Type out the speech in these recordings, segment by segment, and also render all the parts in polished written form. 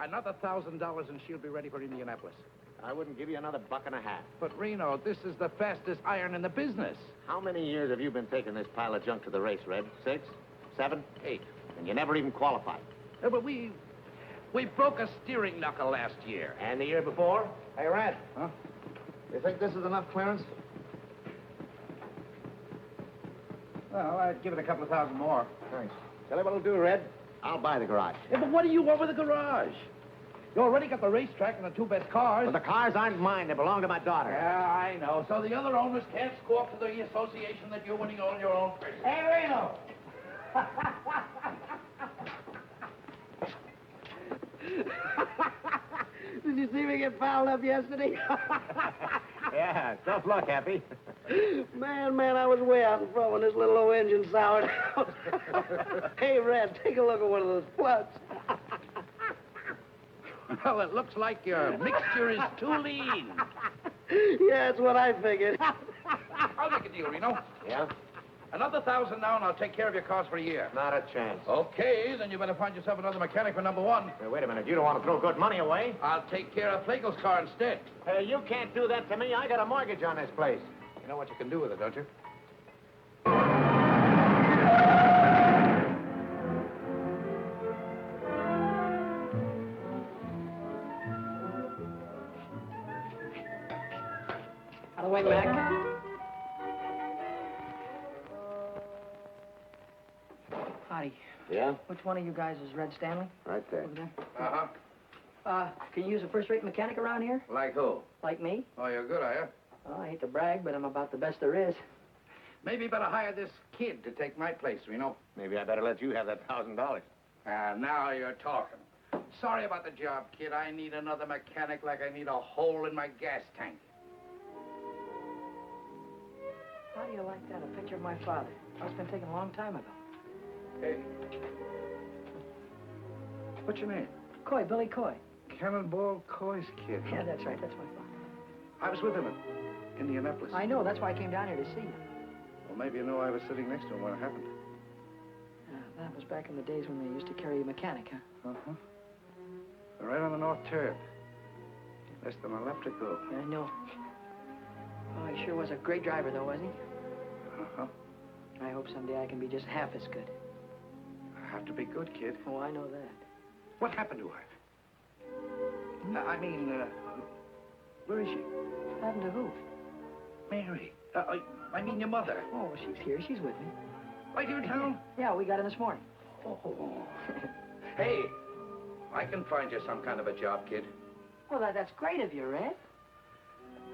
Another $1,000 and she'll be ready for Indianapolis. I wouldn't give you another buck and a half. But, Reno, this is the fastest iron in the business. How many years have you been taking this pile of junk to the race, Red? 6? 7? 8? And you never even qualified. But we broke a steering knuckle last year. And the year before? Hey, Red. Huh? You think this is enough clearance? Well, I'd give it a couple of thousand more. Thanks. Tell you what I'll do, Red. I'll buy the garage. Yeah, but what do you want with the garage? You already got the racetrack and the 2 best cars. But the cars aren't mine. They belong to my daughter. Yeah, I know. So the other owners can't squawk to the association that you're winning all your own. Hey, Reno! Did you see me get fouled up yesterday? Yeah, tough luck, Happy. Man, I was way out in front when this little old engine soured out. Hey, Red, take a look at one of those floods. Well, it looks like your mixture is too lean. Yeah, that's what I figured. I'll make a deal, Reno. Yeah? Another 1,000 now, and I'll take care of your cars for a year. Not a chance. Okay, then you better find yourself another mechanic for number 1. Hey, wait a minute. You don't want to throw good money away. I'll take care of Flagel's car instead. Hey, you can't do that to me. I got a mortgage on this place. You know what you can do with it, don't you? Out of the way, Mac. Hottie, Yeah? which one of you guys is Red Stanley? Right there. Over there. Uh-huh. Can you use a first-rate mechanic around here? Like who? Like me? Oh, you're good, are you? Oh, I hate to brag, but I'm about the best there is. Maybe you better hire this kid to take my place, Reno. Maybe I better let you have that $1,000. Now you're talking. Sorry about the job, kid. I need another mechanic like I need a hole in my gas tank. How do you like that? A picture of my father. Must have been taken a long time ago. Hey. What's your name? Coy, Billy Coy. Cannonball Coy's kid. Yeah, that's right. That's my father. I was with him in Indianapolis. I know. That's why I came down here to see you. Well, maybe you know I was sitting next to him when it happened. That was back in the days when they used to carry a mechanic, huh? Uh-huh. Right on the north turn. Less than a left to go. I know. Oh, he sure was a great driver, though, wasn't he? Uh-huh. I hope someday I can be just half as good. I have to be good, kid. Oh, I know that. What happened to her? Where is she? Happened to who? Mary. I mean your mother. Oh, she's here. She's with me. Right here in town? Yeah, we got her this morning. Oh. Hey, I can find you some kind of a job, kid. Well, that's great of you, Red.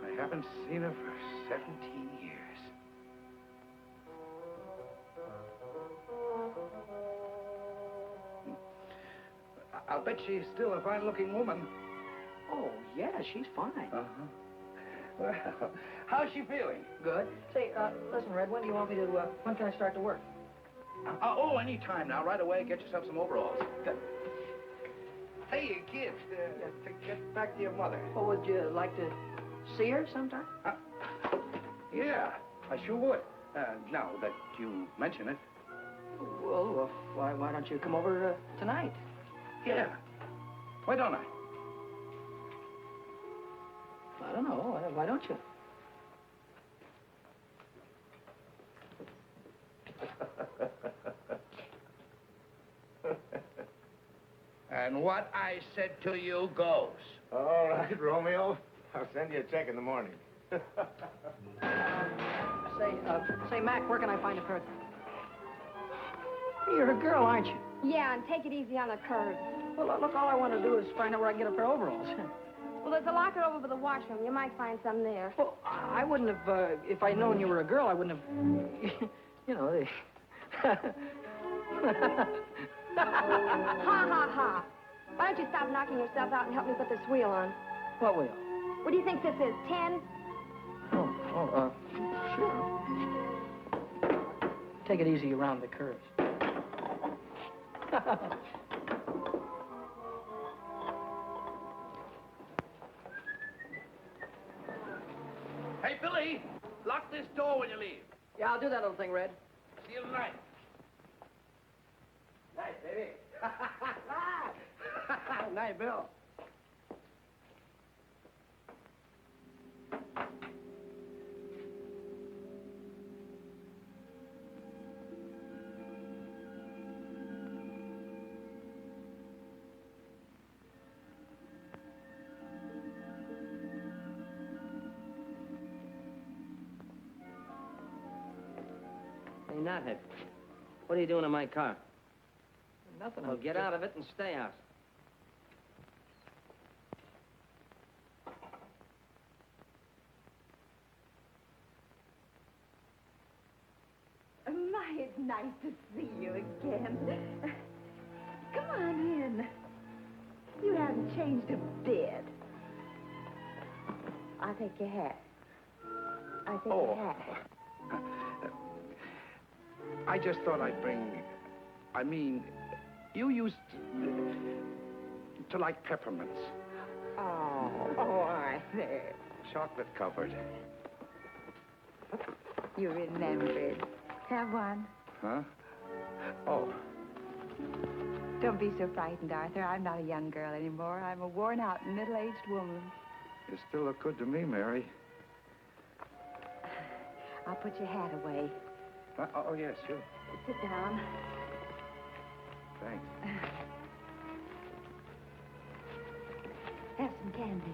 I haven't seen her for 17 years. I'll bet she's still a fine-looking woman. Oh, yeah, she's fine. Uh-huh. Well, how's she feeling? Good. Say, listen, Red, when do you want me to, when can I start to work? Any time now. Right away, get yourself some overalls. Good. Hey, kid, get back to your mother. Well, would you like to see her sometime? Yeah, I sure would. Now that you mention it. Well, why don't you come over tonight? Yeah. Why don't I? I don't know. Why don't you? And what I said to you goes. All right, Romeo. I'll send you a check in the morning. Say, Mac, where can I find a curtain? You're a girl, aren't you? Yeah, and take it easy on the curves. Well, look, all I want to do is find out where I can get a pair of overalls. Well, there's a locker over by the washroom. You might find some there. Well, I wouldn't have, if I'd known you were a girl, I wouldn't have, you know, they... Ha, ha, ha. Why don't you stop knocking yourself out and help me put this wheel on? What wheel? What do you think this is, 10? Sure. Take it easy around the curves. Hey, Billy, lock this door when you leave. Yeah, I'll do that little thing, Red. See you tonight. Night, baby. Night, Bill. Hey, Knothead, what are you doing in my car? Nothing. Well, get out of it and stay out. My, it's nice to see you again. Come on in. You haven't changed a bit. I'll take your hat. I'll take your hat. I just thought I'd bring... I mean, you used to like peppermints. Oh, Arthur. Chocolate covered. You remembered. Have one. Huh? Oh. Don't be so frightened, Arthur. I'm not a young girl anymore. I'm a worn-out, middle-aged woman. You still look good to me, Mary. I'll put your hat away. Oh, yes, sure. Sit down. Thanks. Have some candy.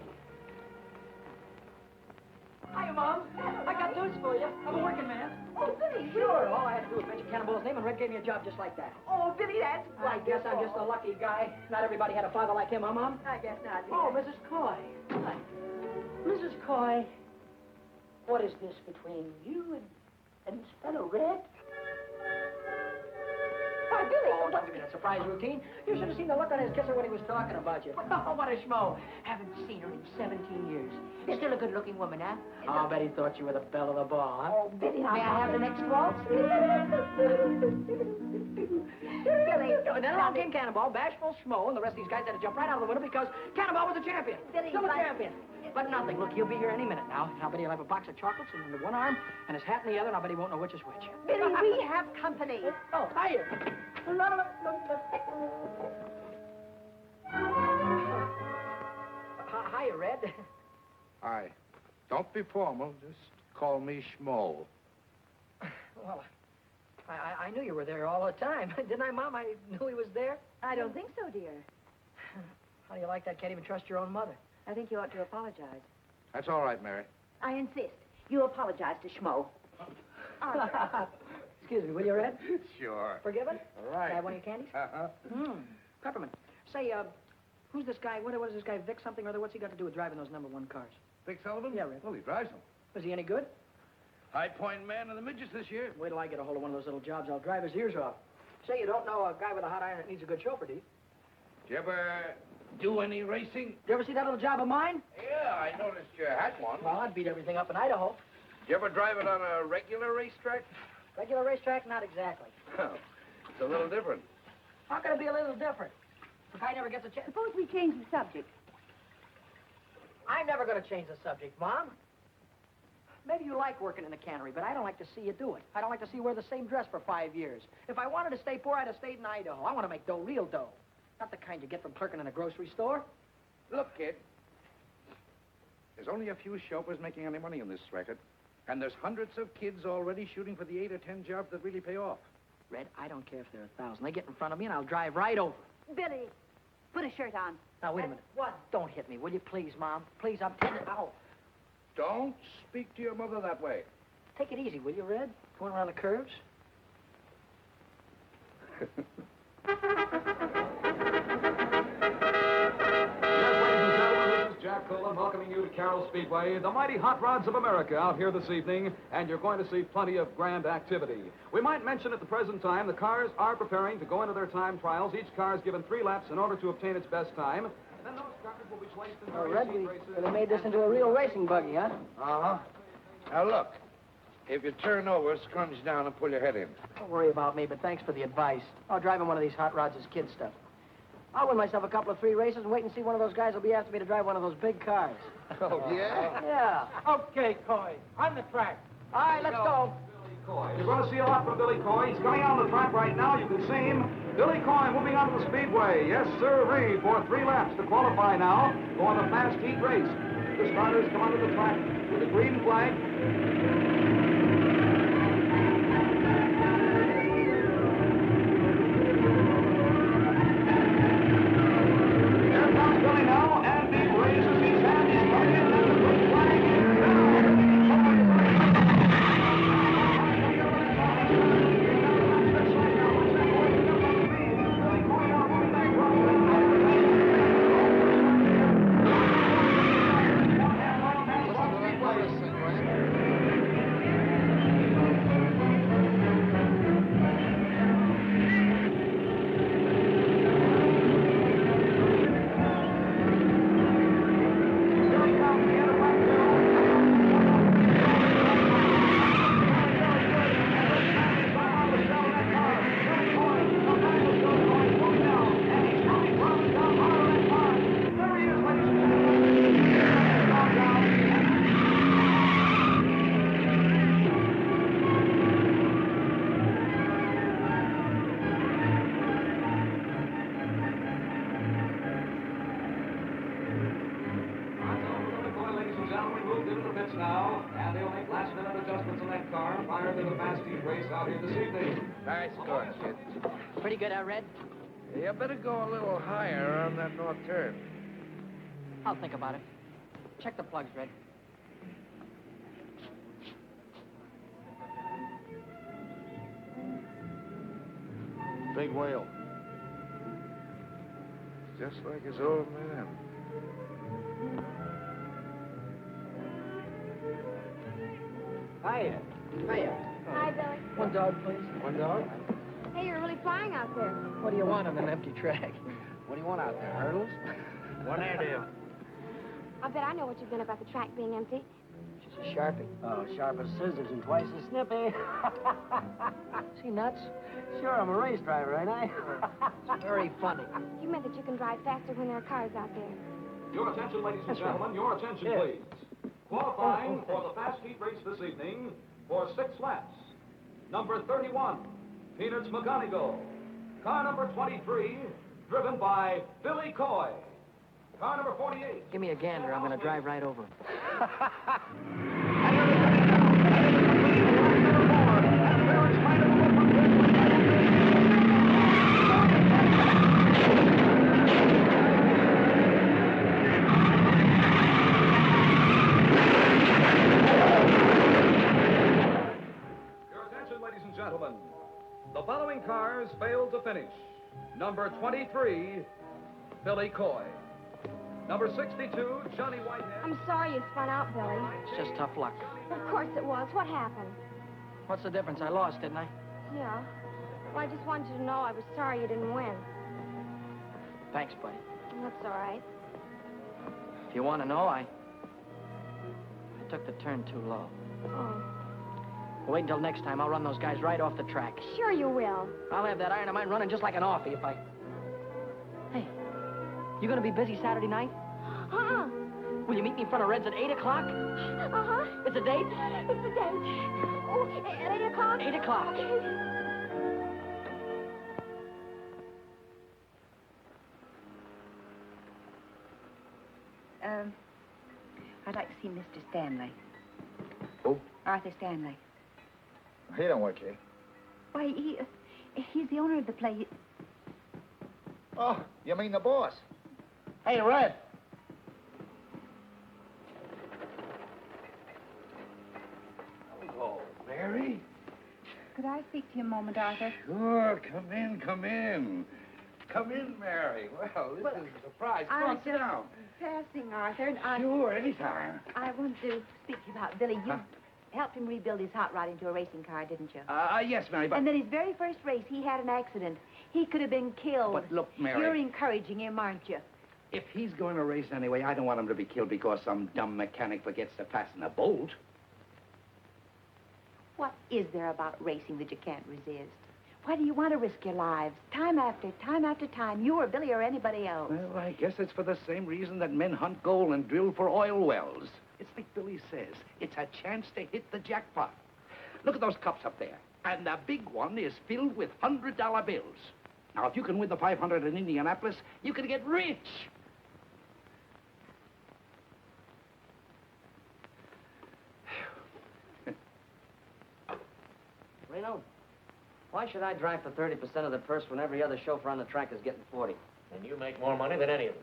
Hiya, Mom. I got news for you. I'm a working man. Oh, Billy, Sure. All I had to do was mention Cannonball's name, and Red gave me a job just like that. Oh, Billy, that's I guess I'm just a lucky guy. Not everybody had a father like him, huh, Mom? I guess not. Oh, Mrs. Coy. Hi. Mrs. Coy, what is this between you and this fellow, Red? Why, Billy, oh, don't give me that surprise routine. You should have seen the look on his kisser when he was talking about you. Oh, what a schmo. Haven't seen her in 17 years. You're still a good-looking woman, huh? Oh, I'll bet he thought you were the belle of the ball, huh? Oh, Billy, May I have the next waltz? Billy. And then along came Cannonball, bashful schmo, and the rest of these guys had to jump right out of the window because Cannonball was a champion. Billy, Still a but- champion. But nothing. Look, he'll be here any minute now. I'll bet he'll have a box of chocolates in one arm and his hat in the other, and I'll bet he won't know which is which. Billy, we have company. Oh, hiya. Hiya, Red. Hi. Don't be formal. Just call me Schmo. Well, I knew you were there all the time. Didn't I, Mom? I knew he was there. I don't think so, dear. How do you like that? Can't even trust your own mother. I think you ought to apologize. That's all right, Mary. I insist. You apologize to Schmo. Excuse me, will you, Red? Sure. Forgiven? All right. Can I have one of your candies? Uh-huh. Peppermint. Say, who's this guy? What is this guy, Vic something or other? What's he got to do with driving those #1 cars? Vic Sullivan? Yeah, Red. Well, he drives them. Was he any good? High Point man of the midgets this year. Wait till I get a hold of one of those little jobs. I'll drive his ears off. Say, you don't know a guy with a hot iron that needs a good chauffeur, do you? Did you ever do any racing? You ever see that little job of mine? Yeah, I noticed you had one. Well, I'd beat everything up in Idaho. Did you ever drive it on a regular racetrack? Regular racetrack? Not exactly. Oh, it's a little different. How can it be a little different? The guy never gets a chance. Suppose we change the subject. I'm never going to change the subject, Mom. Maybe you like working in the cannery, but I don't like to see you do it. I don't like to see you wear the same dress for 5 years. If I wanted to stay poor, I'd have stayed in Idaho. I want to make dough, real dough. Not the kind you get from clerking in a grocery store. Look, kid. There's only a few chauffeurs making any money on this record. And there's hundreds of kids already shooting for the 8 or 10 jobs that really pay off. Red, I don't care if there are 1,000. They get in front of me and I'll drive right over. Billy, put a shirt on. Now, wait a minute. What? Don't hit me, will you please, Mom? Please, I'm telling you. Ow. Don't speak to your mother that way. Take it easy, will you, Red? Going around the curves? Jack Colan welcoming you to Carrell Speedway, the mighty hot rods of America out here this evening, and you're going to see plenty of grand activity. We might mention at the present time the cars are preparing to go into their time trials. Each car is given 3 laps in order to obtain its best time. And then those cars will be placed in Oh, various Red, we races. really made this into a real racing buggy, huh? Uh-huh. Now, look. If you turn over, scrunch down and pull your head in. Don't worry about me, but thanks for the advice. Oh, driving one of these hot rods is kid stuff. I'll win myself a couple of 3 races and wait and see one of those guys will be after me to drive one of those big cars. Oh, yeah? Yeah. Okay, Coy. On the track. All right, let's go. Billy Coy. You're going to see a lot from Billy Coy. He's coming out on the track right now. You can see him. Billy Coy moving onto the speedway. Yes, sir, for 3 laps to qualify now for the fast heat race. The starters come onto the track with a green flag. Here comes Billy now, and he raises his hand. He's coming in, and the green flag is down. Now, and they'll make last-minute adjustments in that car prior to the fast heat race out here this evening. Nice going, kid. Pretty good, huh, Red? You better go a little higher on that north turn. I'll think about it. Check the plugs, Red. Big whale. Just like his old man. Hiya. Hiya. Hi, Billy. One dog, please. One dog. Hey, you're really flying out there. What do you want on an empty track? What do you want out there, hurdles? One air I bet I know what you've been about the track being empty. She's a sharpie. Oh, sharp as scissors and twice as snippy. Is he nuts? Sure, I'm a race driver, ain't I? It's very funny. You meant that you can drive faster when there are cars out there. Your attention, ladies and gentlemen. Your attention, please. Qualifying for the fast heat race this evening for 6 laps. Number 31, Peanuts McGonigal. Car number 23, driven by Billy Coy. Car number 48. Give me a gander. I'm going to drive right over him. Gentlemen, the following cars failed to finish. Number 23, Billy Coy. Number 62, Johnny Whitehead. I'm sorry you spun out, Billy. It's just tough luck. Of course it was. What happened? What's the difference? I lost, didn't I? Yeah. Well, I just wanted you to know I was sorry you didn't win. Thanks, buddy. That's all right. If you want to know, I took the turn too low. Oh. Well, wait until next time. I'll run those guys right off the track. Sure you will. I'll have that iron of mine running just like an offie if I... Hey, you gonna be busy Saturday night? Uh-uh. Will you meet me in front of Red's at 8 o'clock? Uh-huh. It's a date? It's a date. Oh, at 8 o'clock? 8 o'clock. Okay. I'd like to see Mr. Stanley. Who? Arthur Stanley. He don't work here. Why, he's the owner of the place. Oh, you mean the boss? Hey, Red. Hello, Mary. Could I speak to you a moment, Arthur? Sure, come in, come in. Come in, Mary. Well, this is a surprise. Come on, sit down. Passing, Arthur, and Sure, anytime. I want to speak to you about Billy. You helped him rebuild his hot rod into a racing car, didn't you? Yes, Mary, but... And then his very first race, he had an accident. He could have been killed. But look, Mary... You're encouraging him, aren't you? If he's going to race anyway, I don't want him to be killed because some dumb mechanic forgets to fasten a bolt. What is there about racing that you can't resist? Why do you want to risk your lives? Time after time, you or Billy or anybody else. Well, I guess it's for the same reason that men hunt gold and drill for oil wells. It's like Billy says, it's a chance to hit the jackpot. Look at those cups up there. And the big one is filled with $100 bills. Now, if you can win the 500 in Indianapolis, you can get rich. Reno, why should I drive for 30% of the purse when every other chauffeur on the track is getting 40? And you make more money than any of them.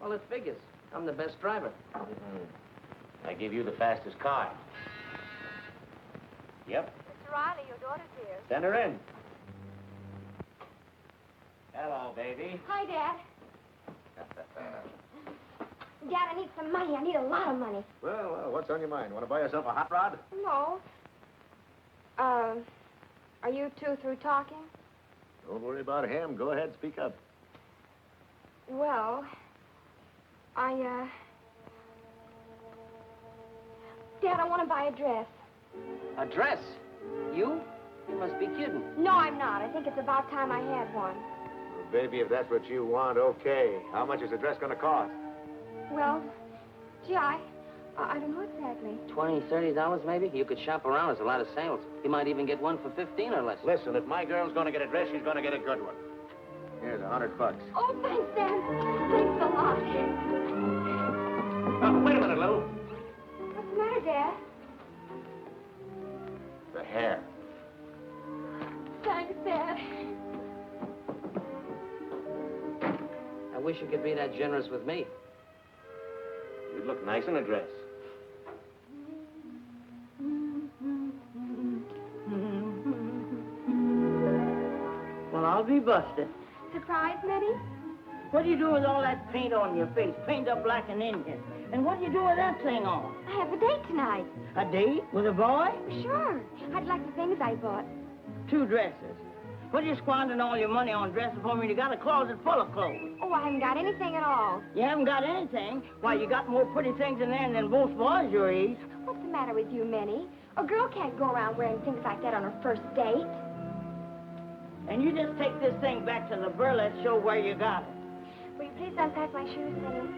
Well, it figures. I'm the best driver. I give you the fastest car. Yep. Mr. Riley, your daughter's here. Send her in. Hello, baby. Hi, Dad. Dad, I need some money. I need a lot of money. Well, what's on your mind? Want to buy yourself a hot rod? No. Are you two through talking? Don't worry about him. Go ahead, speak up. Well, Dad, I want to buy a dress. A dress? You? You must be kidding. No, I'm not. I think it's about time I had one. Well, baby, if that's what you want, okay. How much is the dress going to cost? Well, gee, I don't know exactly. $20, $30 maybe? You could shop around. There's a lot of sales. You might even get one for 15 or less. Listen, if my girl's going to get a dress, she's going to get a good one. Here's $100. Oh, thanks, Dad. Thanks a lot. Oh, wait a minute, Lou. What's the matter, Dad? The hair. Thanks, Dad. I wish you could be that generous with me. You'd look nice in a dress. Well, I'll be busted. Surprise, Nettie? What do you do with all that paint on your face? Paint up like an Indian. And what do you do with that thing on? I have a date tonight. A date with a boy? Sure. I'd like the things I bought. 2 dresses. What are you squandering all your money on dresses for when you got a closet full of clothes? Oh, I haven't got anything at all. You haven't got anything? Why, you got more pretty things in there than most boys your age. What's the matter with you, Minnie? A girl can't go around wearing things like that on her first date. And you just take this thing back to the burlesque show where you got it. Will you please unpack my shoes, Minnie?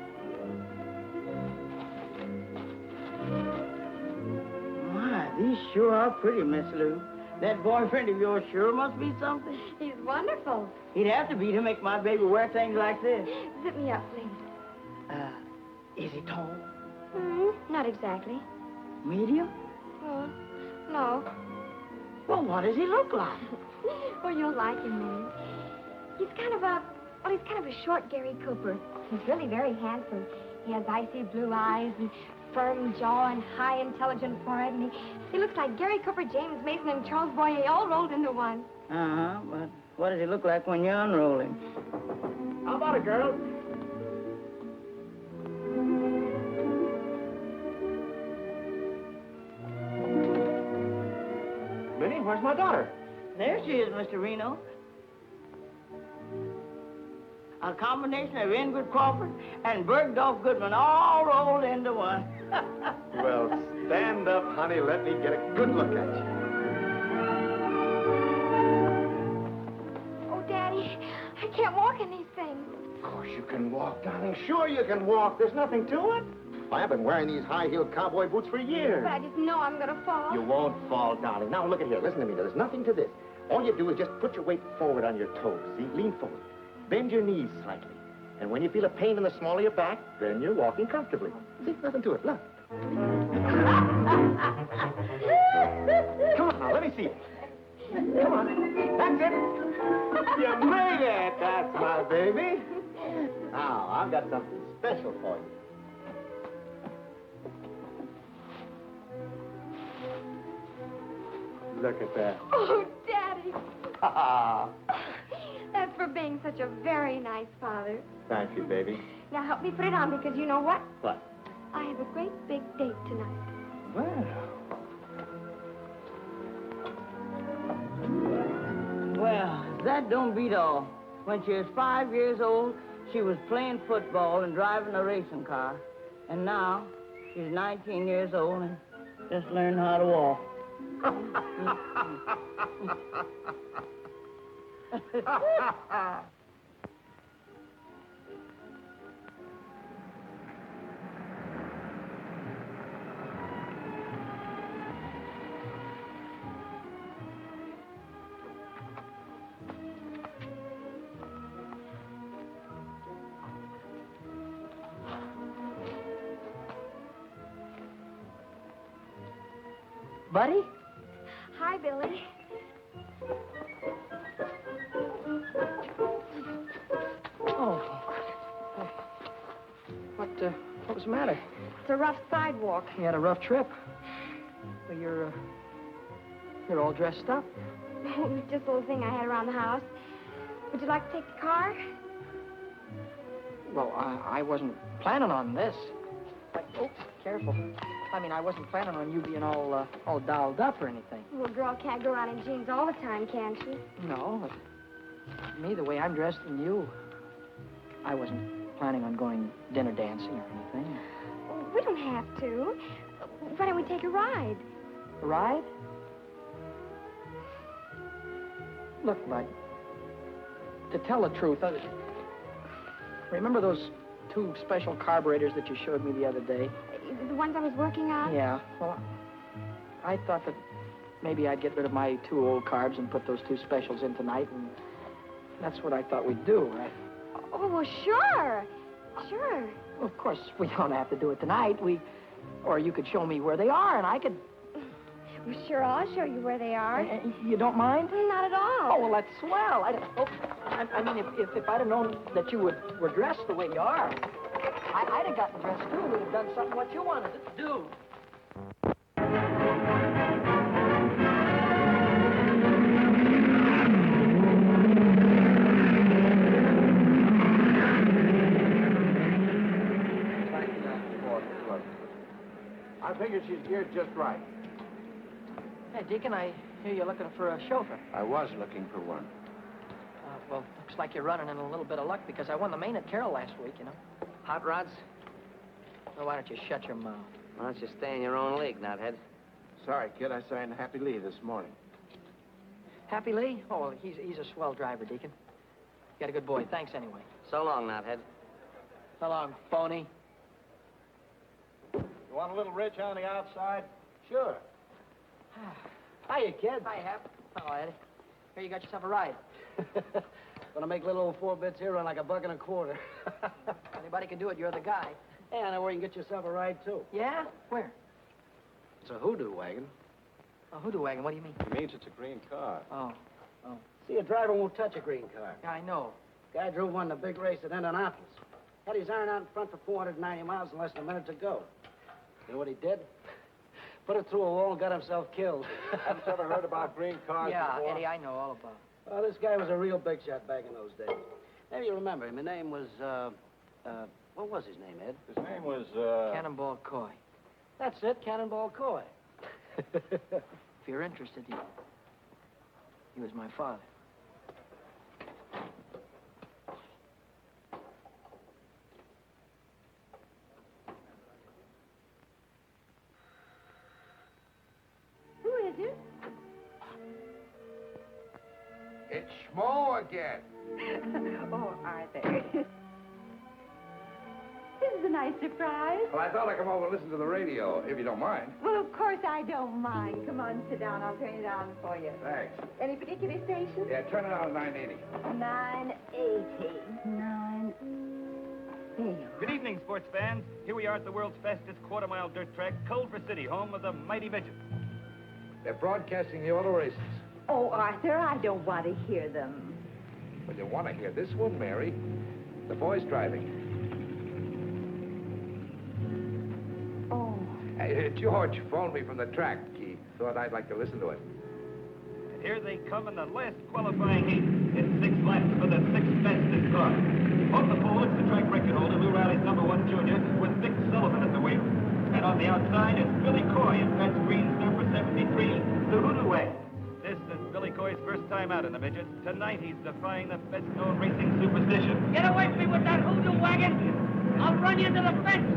My, these sure are pretty, Miss Lou. That boyfriend of yours sure must be something. He's wonderful. He'd have to be to make my baby wear things like this. Zip me up, please. Is he tall? Not exactly. Medium? No. Well, what does he look like? Well, you'll like him, Minnie. He's kind of a short Gary Cooper. He's really very handsome. He has icy blue eyes and firm jaw and high intelligent forehead, and he looks like Gary Cooper, James Mason, and Charles Boyer all rolled into one. Uh-huh, but what does he look like when you're unrolling? How about it, girl? Minnie, where's my daughter? There she is, Mr. Reno. A combination of Ingrid Crawford and Bergdorf Goodman all rolled into one. Well, stand up, honey. Let me get a good look at you. Oh, Daddy, I can't walk in these things. Of course you can walk, darling. Sure you can walk. There's nothing to it. I've been wearing these high-heeled cowboy boots for years. But I just know I'm going to fall. You won't fall, darling. Now, look at here. Listen to me. There's nothing to this. All you do is just put your weight forward on your toes. See? Lean forward. Bend your knees slightly. And when you feel a pain in the small of your back, then you're walking comfortably. See? Nothing to it. Look. Come on now. Let me see it. Come on. That's it. You made it. That's my baby. Now, I've got something special for you. Look at that. Oh, Daddy. Ah. That's for being such a very nice father. Thank you, baby. Now help me put it on because you know what? What? I have a great big date tonight. Well, that don't beat all. When she was 5 years old, she was playing football and driving a racing car. And now, she's 19 years old and just learned how to walk. Buddy? Hi, Billy. Oh. What was the matter? It's a rough sidewalk. You had a rough trip. Well, you're all dressed up. It was just a little thing I had around the house. Would you like to take the car? Well, I wasn't planning on this. Oh, careful. I mean, I wasn't planning on you being all dolled up or anything. Well, a girl can't go around in jeans all the time, can she? No, but me, the way I'm dressed and you, I wasn't planning on going dinner dancing or anything. We don't have to. Why don't we take a ride? A ride? Look, Bud, to tell the truth, remember those 2 special carburetors that you showed me the other day? The ones I was working on? Yeah, well, I thought that maybe I'd get rid of my 2 old carbs and put those 2 specials in tonight, and that's what I thought we'd do, right? Oh, well, sure. Sure. Well, of course, we don't have to do it tonight. Or you could show me where they are, and I could... Well, sure, I'll show you where they are. You don't mind? Not at all. Oh, well, that's swell. I mean, if I'd have known that you were dressed the way you are, I'd have gotten dressed, too. We'd have done something what you wanted to do. I figured she's geared just right. Hey, Deacon, I hear you're looking for a chauffeur. I was looking for one. Well, looks like you're running in a little bit of luck because I won the main at Carrell last week, you know. Hot rods? Well, why don't you shut your mouth? Why don't you stay in your own league, nuthead? Sorry, kid, I signed Happy Lee this morning. Happy Lee? Oh, well, he's a swell driver, Deacon. You got a good boy. Thanks anyway. So long, nuthead. So long, phony. You want a little rich on the outside? Sure. Hiya, kid. Hi, Hap. Hello, Eddie. Here, you got yourself a ride. Gonna make little old 4 bits here run like $1.25. Anybody can do it. You're the guy. Hey, I know where you can get yourself a ride, too. Yeah? Where? It's a hoodoo wagon. A hoodoo wagon. What do you mean? It means it's a green car. Oh. See, a driver won't touch a green car. Yeah, I know. Guy drove one in a big race at Indianapolis. Had his iron out in front for 490 miles in less than a minute to go. You know what he did? Put it through a wall and got himself killed. Haven't you ever heard about green cars Yeah, before? Eddie, I know all about it. Well, this guy was a real big shot back in those days. Maybe you remember him. His name was, what was his name, Ed? His name was, Cannonball Coy. That's it, Cannonball Coy. If you're interested, he was my father. Who is it? It's Schmo again. Oh, Arthur. This is a nice surprise. Well, I thought I'd come over and listen to the radio, if you don't mind. Well, of course I don't mind. Come on, sit down. I'll turn it on for you. Thanks. Any particular station? Yeah, turn it on 980. 980. 9. There you are. Good evening, sports fans. Here we are at the world's fastest quarter-mile dirt track, Culver City, home of the mighty midgets. They're broadcasting the auto races. Oh, Arthur, I don't want to hear them. But you want to hear this one, Mary. The boys driving. Oh. Hey, George phoned me from the track. He thought I'd like to listen to it. And here they come in the last qualifying heat. It's 6 laps for the 6th fastest car. On the pole, it's the track record holder, Lou Riley's #1 junior, with Dick Sullivan at the wheel. And on the outside, it's Billy Coy in Fats Green's number 73, the Hoodoo Wagon. This is Billy Coy's first time out in the midget. Tonight, he's defying the best-known racing superstition. Get away from me with that hoodoo wagon! I'll run you into the fence!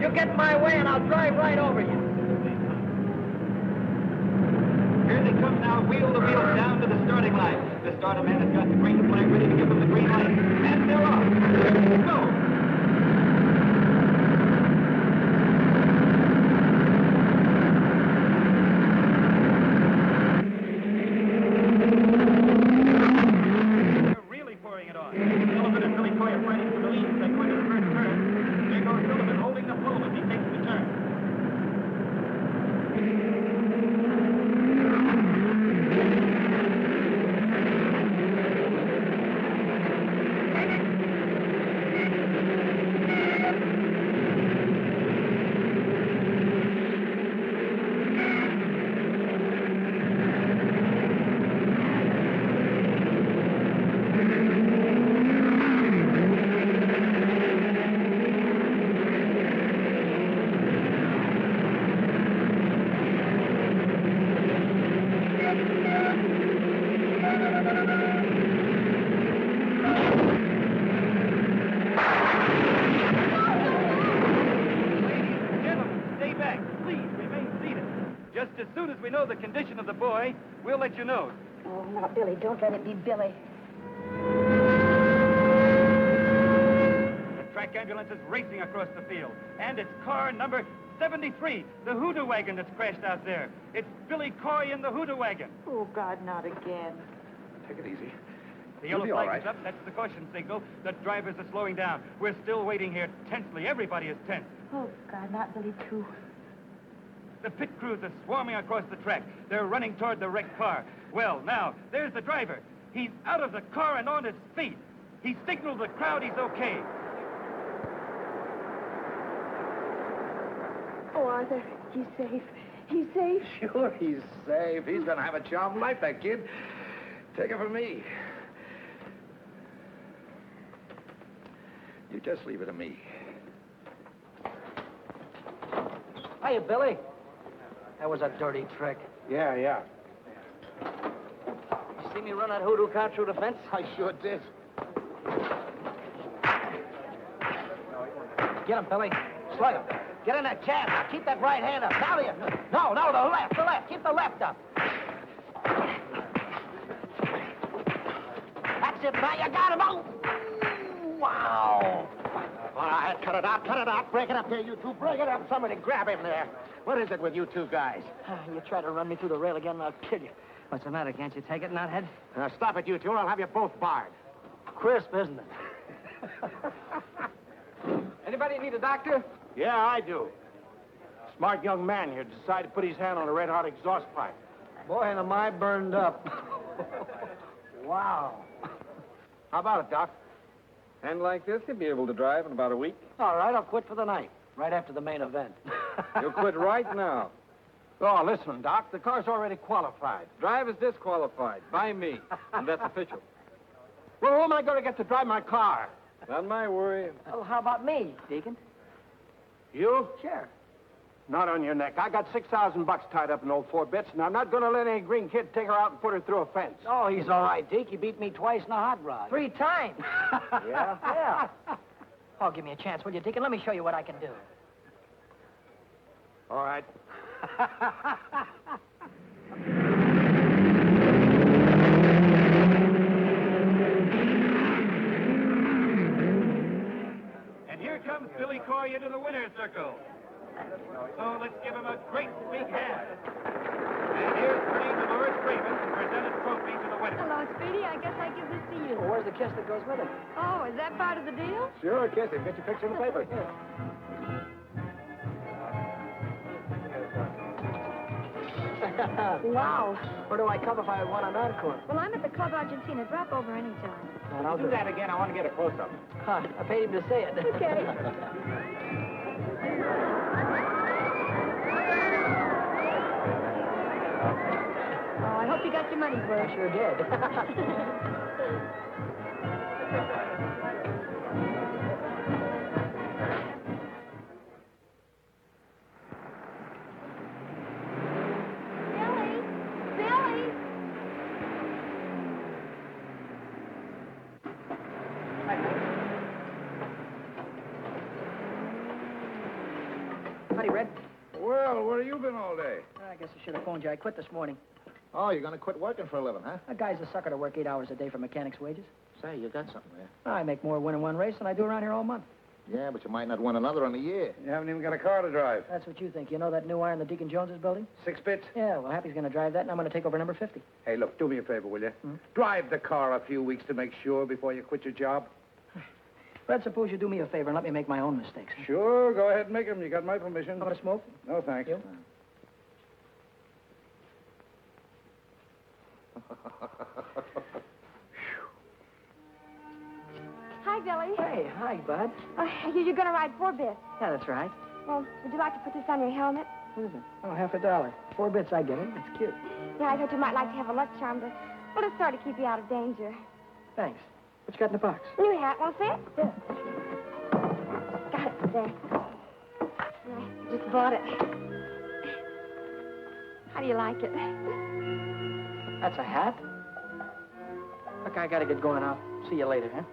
You get in my way and I'll drive right over you. Here they come now, wheel to wheel, down to the starting line. The starter man has got the green flag ready to give them the green light. And they're off. Go! Sullivan and Billy Coy are fighting for the lead as they go into the first turn. There goes Sullivan holding the pole as he takes the turn. we know the condition of the boy, we'll let you know. Oh, now, Billy, don't let it be Billy. The track ambulance is racing across the field, and it's car number 73, the hoodoo wagon that's crashed out there. It's Billy Coy in the hoodoo wagon. Oh, God, not again. Take it easy. The You'll yellow be all flag right. is up. That's the caution signal. The drivers are slowing down. We're still waiting here tensely. Everybody is tense. Oh, God, not Billy, too. The pit crews are swarming across the track. They're running toward the wrecked car. Well, now, there's the driver. He's out of the car and on his feet. He signaled the crowd he's okay. Oh, Arthur, he's safe. He's safe. Sure, he's safe. He's going to have a charmed life, that kid. Take it from me. You just leave it to me. Hiya, Billy. That was a dirty trick. Yeah. You see me run that hoodoo car through the fence? I sure did. Get him, Billy. Slug him. Get in that cab now. Keep that right hand up. Now you. No, the left. Keep the left up. That's it, now you got him. Oh! Wow. All right, cut it out. Break it up there, you two. Break it up. Somebody grab him there. What is it with you two guys? You try to run me through the rail again, and I'll kill you. What's the matter? Can't you take it, knothead? Stop it, you two, or I'll have you both barred. Crisp, isn't it? Anybody need a doctor? Yeah, I do. Smart young man here decided to put his hand on a red-hot exhaust pipe. Boy, and am I burned up. Wow. How about it, Doc? And like this, you'll be able to drive in about a week. All right, I'll quit for the night. Right after the main event. You'll quit right now. Oh, listen, Doc, the car's already qualified. Drive is disqualified by me, and that's official. Well, who am I going to get to drive my car? Not my worry. Well, how about me, Deacon? You? Sure. Not on your neck. I got $6,000 tied up in old 4 bits, and I'm not going to let any green kid take her out and put her through a fence. Oh, he's all right, Deke. He beat me twice in a hot rod. 3 times. Yeah? Yeah. Oh, give me a chance, will you, Deacon? Let me show you what I can do. All right. And here comes Billy Coy into the winner's circle. So let's give him a great big hand. And here's Pretty Dolores Freeman to present a trophy to the winner. Hello, Speedy. I guess I give this to you. Well, where's the kiss that goes with it? Oh, is that part of the deal? Sure, kiss him. Get your picture in the paper. Wow. Where do I come if I want an encore? Well, I'm at the Club Argentina. Drop over anytime. And I'll Do that again. I want to get a close-up. Huh, I paid him to say it. Okay. Oh, I hope you got your money's worth. I sure did. Billy! Howdy, Red. Well, where have you been all day? I guess I should have phoned you. I quit this morning. Oh, you're going to quit working for a living, huh? A guy's a sucker to work 8 hours a day for mechanic's wages. Say, you got something there. I make more winning one race than I do around here all month. Yeah, but you might not win another in a year. You haven't even got a car to drive. That's what you think. You know that new iron that Deacon Jones is building? 6 bits? Yeah, well, Happy's going to drive that, and I'm going to take over number 50. Hey, look, do me a favor, will you? Drive the car a few weeks to make sure before you quit your job. Fred, suppose you do me a favor and let me make my own mistakes. Sure, go ahead and make them. You got my permission. Want to smoke? No, thanks. You? Hi, Billy. Hey, hi, Bud. You're going to ride 4 bits. Yeah, that's right. Well, would you like to put this on your helmet? What is it? Oh, $50. 4 bits, I get it. It's cute. Yeah, I thought you might like to have a luck charm to, well, to sort of keep you out of danger. Thanks. What you got in the box? New hat, want to see it? Yeah. Got it there. I just bought it. How do you like it? That's a hat? Look, I got to get going. I'll see you later, huh?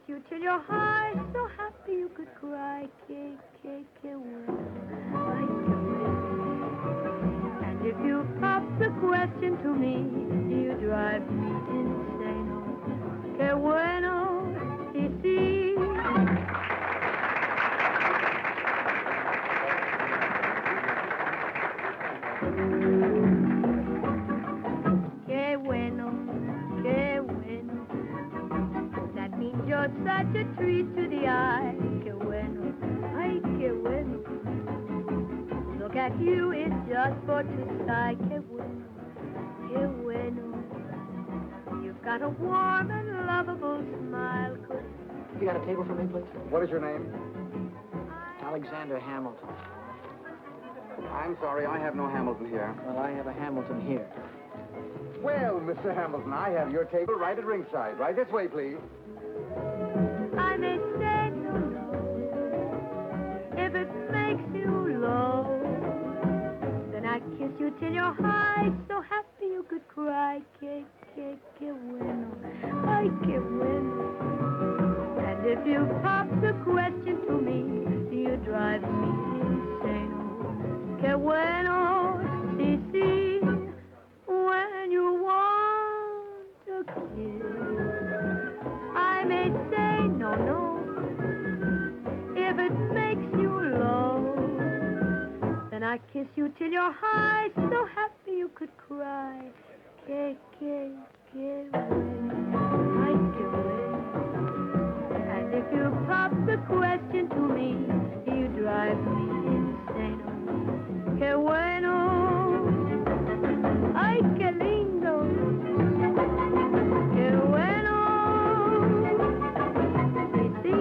you till you're high, so happy you could cry. Que bueno, ay, que bueno. And if you pop the question to me, you drive me insane. Oh, que bueno, y sí. Que bueno, que bueno. That means you're such a treat to the eye. Que bueno, ay, que bueno. Look at you, it's just for to sigh. Que bueno, que bueno. You've got a warm and lovable smile. You got a table for me, please? What is your name? Alexander Hamilton. I'm sorry, I have no Hamilton here. Well, I have a Hamilton here. Well, Mr. Hamilton, I have your table right at ringside. Right this way, please. I may say no, if it makes you low. Then I kiss you till you're high, so happy you could cry. Que bueno, ay, que bueno. And if you pop the question to me, you drive me insane. Que bueno, sí, sí, when you want a kiss. I may say no, if it makes you low. Then I kiss you till you're high, so happy you could cry. Que bueno, ay, que bueno. And if you pop the question to me, you drive me insane. Que bueno, ay, que lindo. Que bueno, sí, sí.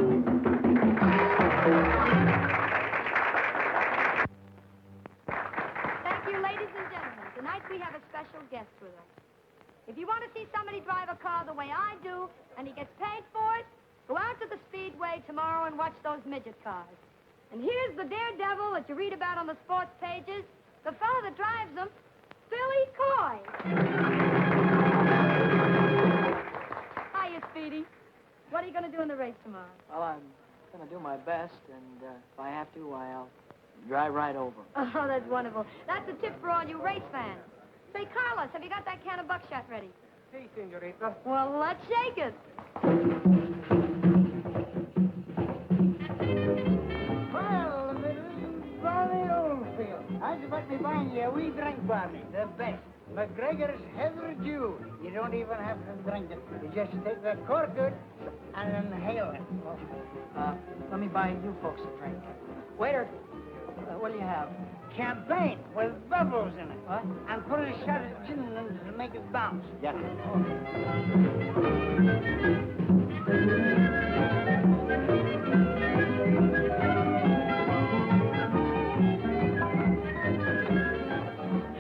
Thank you, ladies and gentlemen. Tonight we have a special guest with us. If you want to see somebody drive a car the way I do, and he gets paid for it, go out to the Speedway tomorrow and watch those midget cars. And here's the daredevil that you read about on the sports pages, the fellow that drives them, Billy Coy. Hiya, Speedy. What are you going to do in the race tomorrow? Well, I'm going to do my best, and if I have to, I'll drive right over. Oh, that's wonderful. That's a tip for all you race fans. Say, Carlos, have you got that can of buckshot ready? Si, senorita. Well, let's shake it. Well, Mrs. Bonnie Oldfield, how'd you like me buying you a wee drink for me? The best. McGregor's Heather Dew. You don't even have to drink it. You just take the cork out and inhale it. Let me buy you folks a drink. Waiter, what do you have? Champagne with bubbles in it. What? And put a shot of gin in it to make it bounce. Yes.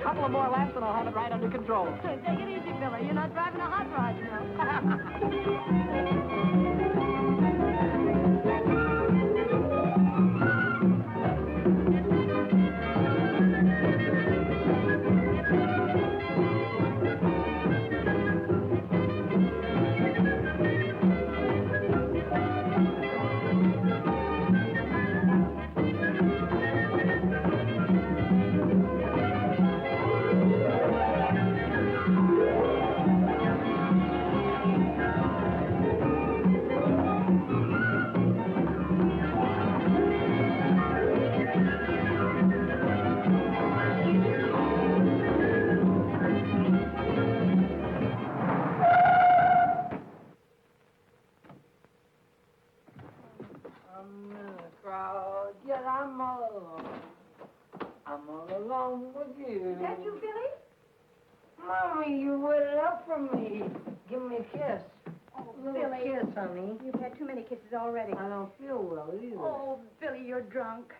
Couple of more laps and I'll have it right under control. Take it easy, Billy. You're not driving a hot rod, you know. I'm all alone with you. Is that you, Billy? Mommy, you waited up for me. Give me a kiss. Oh, Little Billy. kiss, honey. You've had too many kisses already. I don't feel well either. Oh, Billy, you're drunk.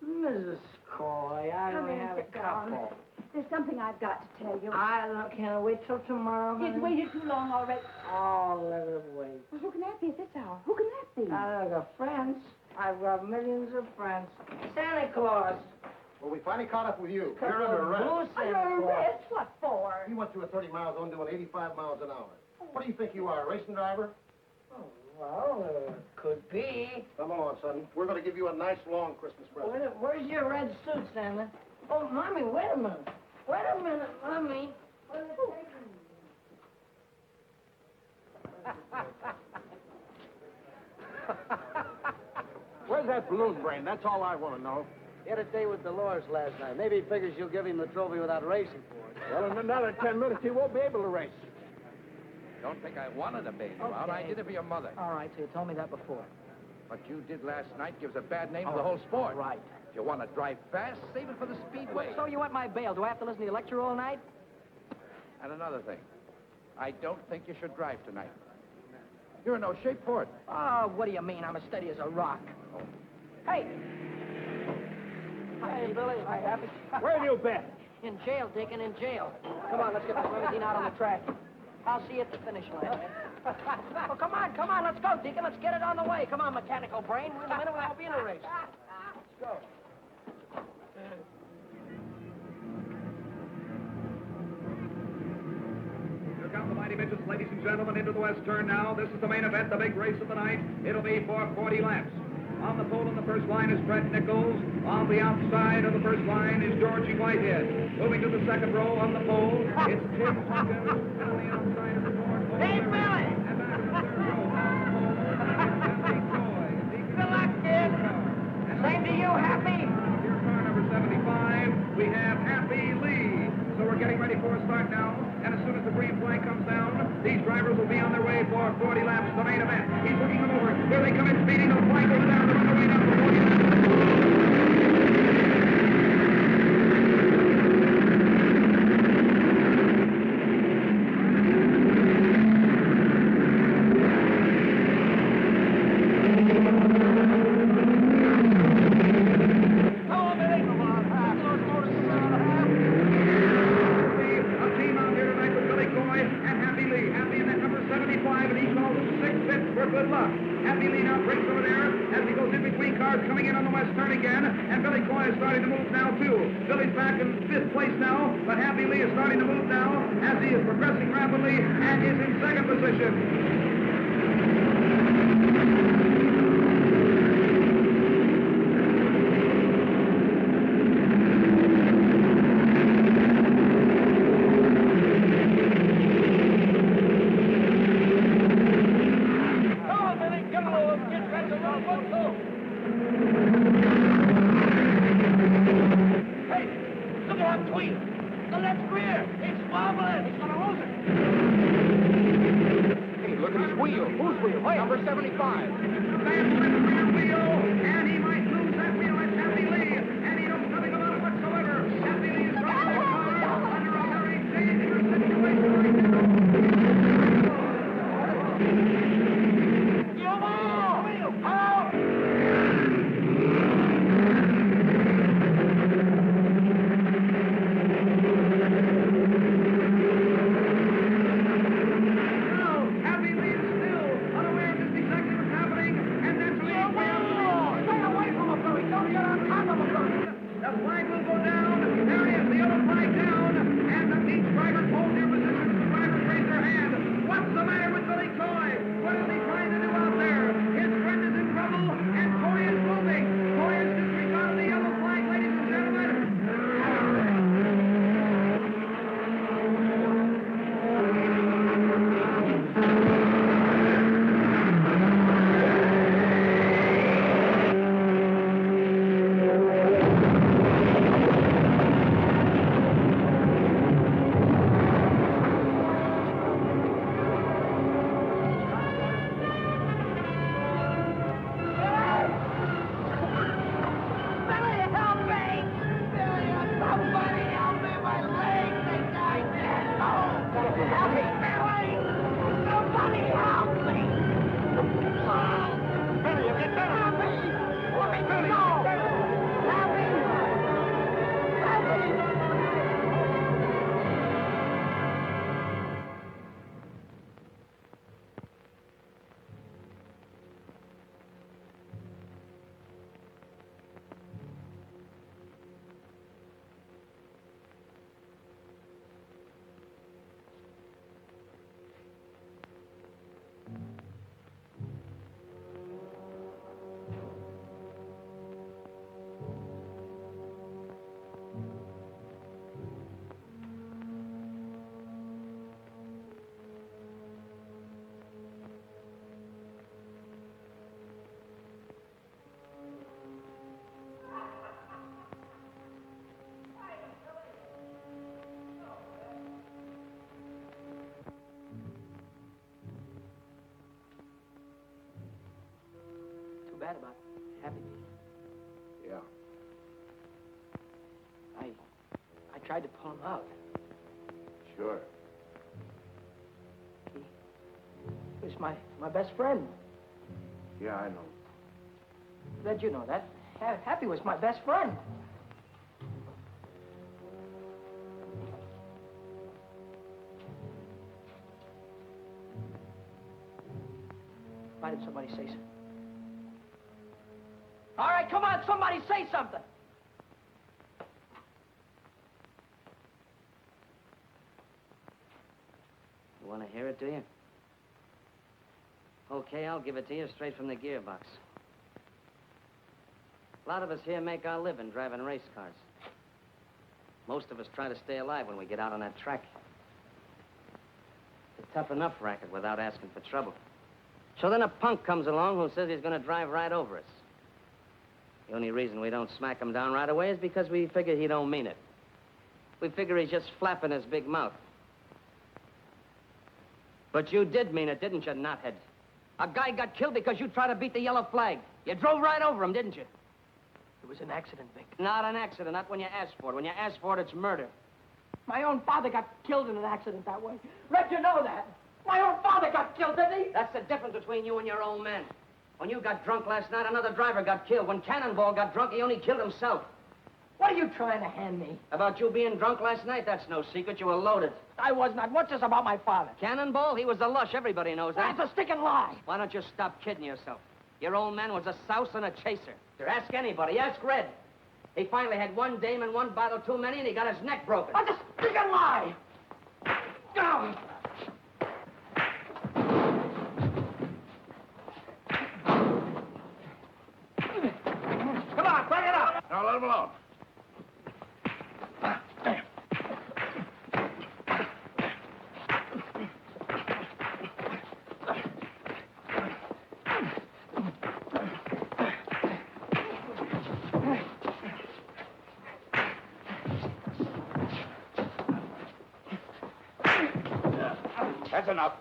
Mrs. Coy, I Come only in, have a sit down. couple. There's something I've got to tell you. Can I wait till tomorrow, honey? It's waited too long already. Oh, let it wait. Well, who can that be at this hour? Who can that be? I've got friends. I've got millions of friends. Santa Claus. Well, we finally caught up with you. Couple You're under of arrest. blue Santa Under Claus. arrest? What for? You went through a 30 miles zone doing 85 miles an hour. What do you think you are, a racing driver? Oh, Well, could be. Come along, son. We're going to give you a nice long Christmas present. Where's your red suit, Stanley? Oh, Mommy, wait a minute. Wait a minute, Mommy. Where's that balloon brain? That's all I want to know. He had a day with Dolores last night. Maybe he figures you'll give him the trophy without racing for it. Well, in another 10 minutes, he won't be able to race. Don't think I wanted to bail you out. I did it for your mother. All right, so you told me that before. What you did last night gives a bad name to the whole sport. Right. If you want to drive fast, save it for the speedway. So you want my bail? Do I have to listen to your lecture all night? And another thing, I don't think you should drive tonight. You're in no shape for it. Oh, what do you mean? I'm as steady as a rock. Oh. Hey! Hi, Billy. Hi, Happy. Where have you been? In jail, Deacon, in jail. Come on, let's get this limousine out on the track. I'll see you at the finish line. Well, come on, let's go, Deacon. Let's get it on the way. Come on, mechanical brain. In a minute, we won't be in a race. Let's go. Here come the mighty midgets, ladies and gentlemen, into the west turn now. This is the main event, the big race of the night. It'll be for 40 laps. On the pole in the first line is Fred Nichols. On the outside of the first line is Georgie Whitehead. Moving to the second row on the pole, it's Tim Jenkins. And on the outside of the fourth pole, Hey, Billy! and back to the third row on the pole is Billy Coy. Good luck, kid. Same to you, Happy. Here, car number 75, we have Happy Lee. So we're getting ready for a start now. And as soon as the green flag comes down, these drivers will be on their way for 40 laps, the main event. He's looking them over. Here they come in speeding. The flag goes down. They're on the way down for 40 laps. Good luck. Happy Lee now breaks over there as he goes in between cars coming in on the west turn again. And Billy Coy is starting to move now, too. Billy's back in fifth place now, but Happy Lee is starting to move now as he is progressing rapidly and is in second position. Number 75. And he might lose that wheel. It's Happy Lee. And he knows nothing about it whatsoever. Happy Lee is driving the car under a very dangerous situation. Happy Lee is still unaware of this exactly what's happening. And naturally, Happy. Yeah. I tried to pull him out. Sure. He was my best friend. Yeah, I know. Red, you know that. Happy was my best friend. Why didn't somebody say something? All right, come on, somebody say something. You want to hear it, do you? Okay, I'll give it to you straight from the gearbox. A lot of us here make our living driving race cars. Most of us try to stay alive when we get out on that track. It's a tough enough racket without asking for trouble. So then a punk comes along who says he's going to drive right over us. The only reason we don't smack him down right away is because we figure he don't mean it. We figure he's just flapping his big mouth. But you did mean it, didn't you, knothead? A guy got killed because you tried to beat the yellow flag. You drove right over him, didn't you? It was an accident, Vic. Not an accident, not when you ask for it. When you ask for it, it's murder. My own father got killed in an accident that way. Red, you know that. My own father got killed, didn't he? That's the difference between you and your old man. When you got drunk last night, another driver got killed. When Cannonball got drunk, he only killed himself. What are you trying to hand me? About you being drunk last night, that's no secret. You were loaded. I was not. What's this about my father? Cannonball, he was a lush. Everybody knows that. That's a sticking lie. Why don't you stop kidding yourself? Your old man was a souse and a chaser. Ask anybody. Ask Red. He finally had one dame and one bottle too many, and he got his neck broken. That's a sticking lie. Go. Come on, bring it up. Now, let him alone. That's enough.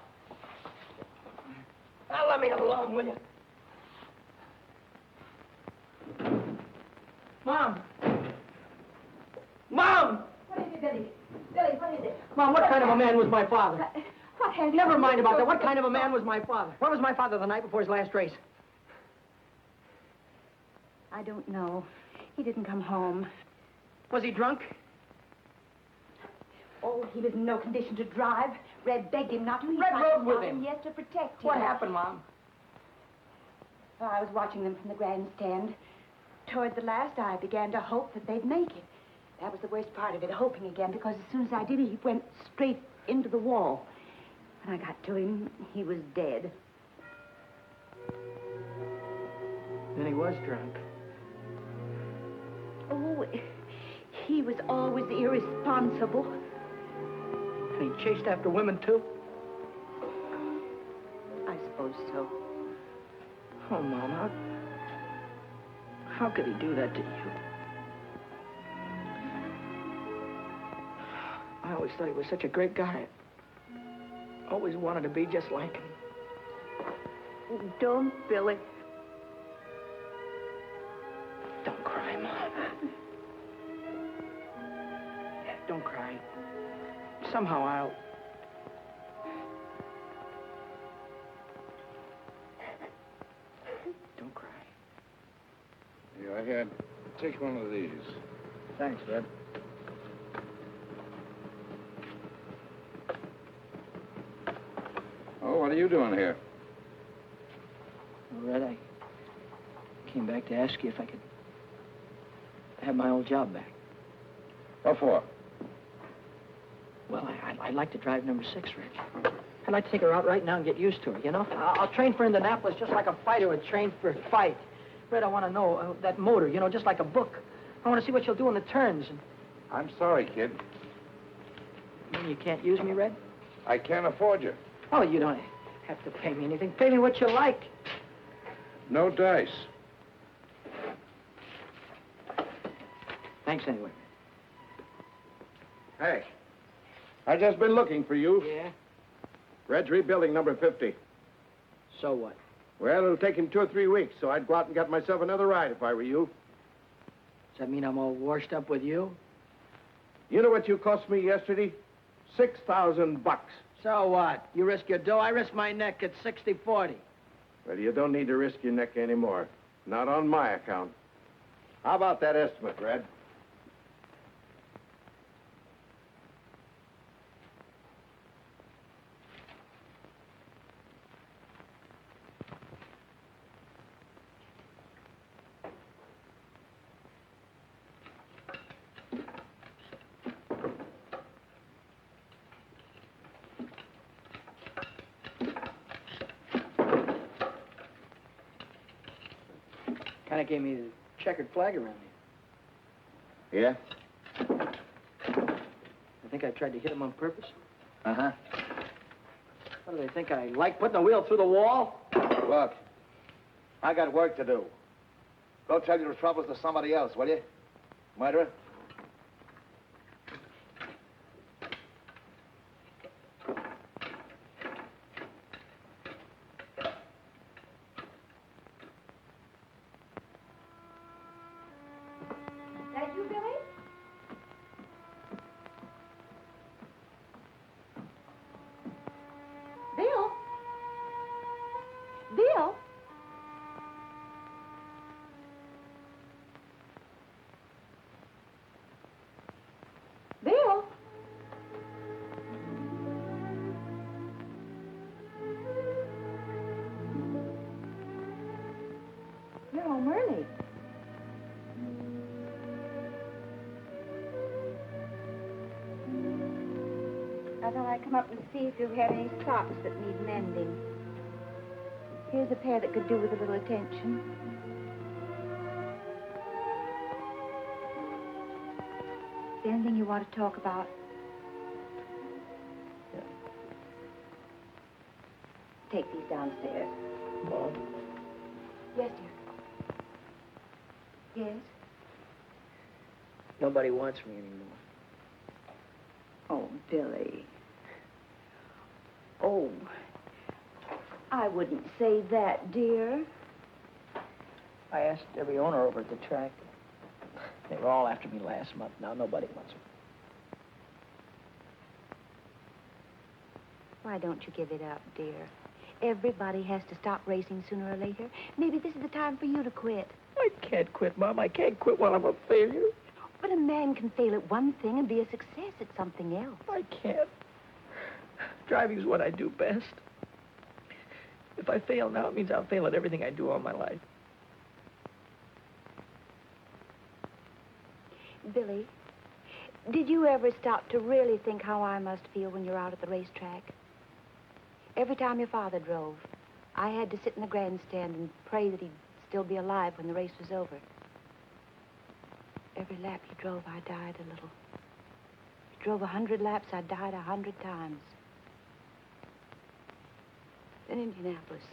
Now let me alone, will you? Mom! Mom! What is it, Billy? Billy, what is it? Mom, what kind of a man was my father? What has... Never mind about that. What kind of a man was my father? Where was my father the night before his last race? I don't know. He didn't come home. Was he drunk? Oh, he was in no condition to drive. Red begged him not to. He Red tried rode to with stop him. Yes, to protect him. What happened, Mom? Oh, I was watching them from the grandstand. Toward the last, I began to hope that they'd make it. That was the worst part of it, hoping again, because as soon as I did, he went straight into the wall. When I got to him, he was dead. Then he was drunk. Oh, he was always irresponsible. And he chased after women, too? I suppose so. Oh, Mom, how could he do that to you? I always thought he was such a great guy. Always wanted to be just like him. Don't, Billy. Don't cry, Mom. Don't cry. Somehow I'll... Don't cry. Go ahead. Take one of these. Thanks, Red. Oh, what are you doing here? Well, Red, I came back to ask you if I could have my old job back. What for? Well, I'd like to drive number 6, Reg. I'd like to take her out right now and get used to her, you know? I'll train for Indianapolis just like a fighter would train for a fight. Red, I want to know that motor, you know, just like a book. I want to see what she'll do in the turns. And... I'm sorry, kid. You mean you can't use me, Red? I can't afford you. Oh, you don't have to pay me anything. Pay me what you like. No dice. Thanks anyway. Hey, I just been looking for you. Yeah? Red's rebuilding number 50. So what? Well, it'll take him 2 or 3 weeks, so I'd go out and get myself another ride if I were you. Does that mean I'm all washed up with you? You know what you cost me yesterday? $6,000. So what? You risk your dough, I risk my neck at 60-40. Well, you don't need to risk your neck anymore. Not on my account. How about that estimate, Red? Kind of gave me the checkered flag around here. Yeah? I think I tried to hit him on purpose. Uh-huh. What do they think? I like putting a wheel through the wall? Look, I got work to do. Go tell your troubles to somebody else, will you? Murderer? That you, Billy? Bill? Bill? Bill? You're home early. I thought I'd come up and see if you had any socks that need mending. Here's a pair that could do with a little attention. Is there anything you want to talk about? Take these downstairs. Mom? Yes, dear. Yes? Nobody wants me anymore. Oh, Billy. Oh, I wouldn't say that, dear. I asked every owner over at the track. They were all after me last month. Now nobody wants me. Why don't you give it up, dear? Everybody has to stop racing sooner or later. Maybe this is the time for you to quit. I can't quit, Mom. I can't quit while I'm a failure. But a man can fail at one thing and be a success at something else. I can't. Driving's what I do best. If I fail now, it means I'll fail at everything I do all my life. Billy, did you ever stop to really think how I must feel when you're out at the racetrack? Every time your father drove, I had to sit in the grandstand and pray that he'd still be alive when the race was over. Every lap he drove, I died a little. He drove 100 laps, I died 100 times. Then Indianapolis.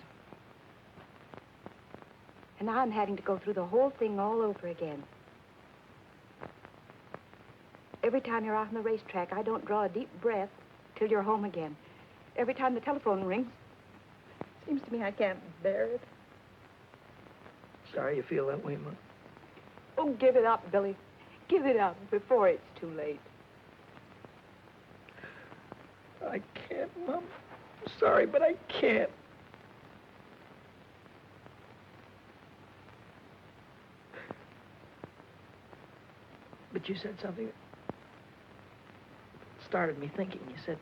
And now I'm having to go through the whole thing all over again. Every time you're out on the racetrack, I don't draw a deep breath till you're home again. Every time the telephone rings, seems to me I can't bear it. Sorry you feel that way, Mom. Oh, give it up, Billy. Give it up before it's too late. I can't, Mom. I'm sorry, but I can't. But you said something that started me thinking. You said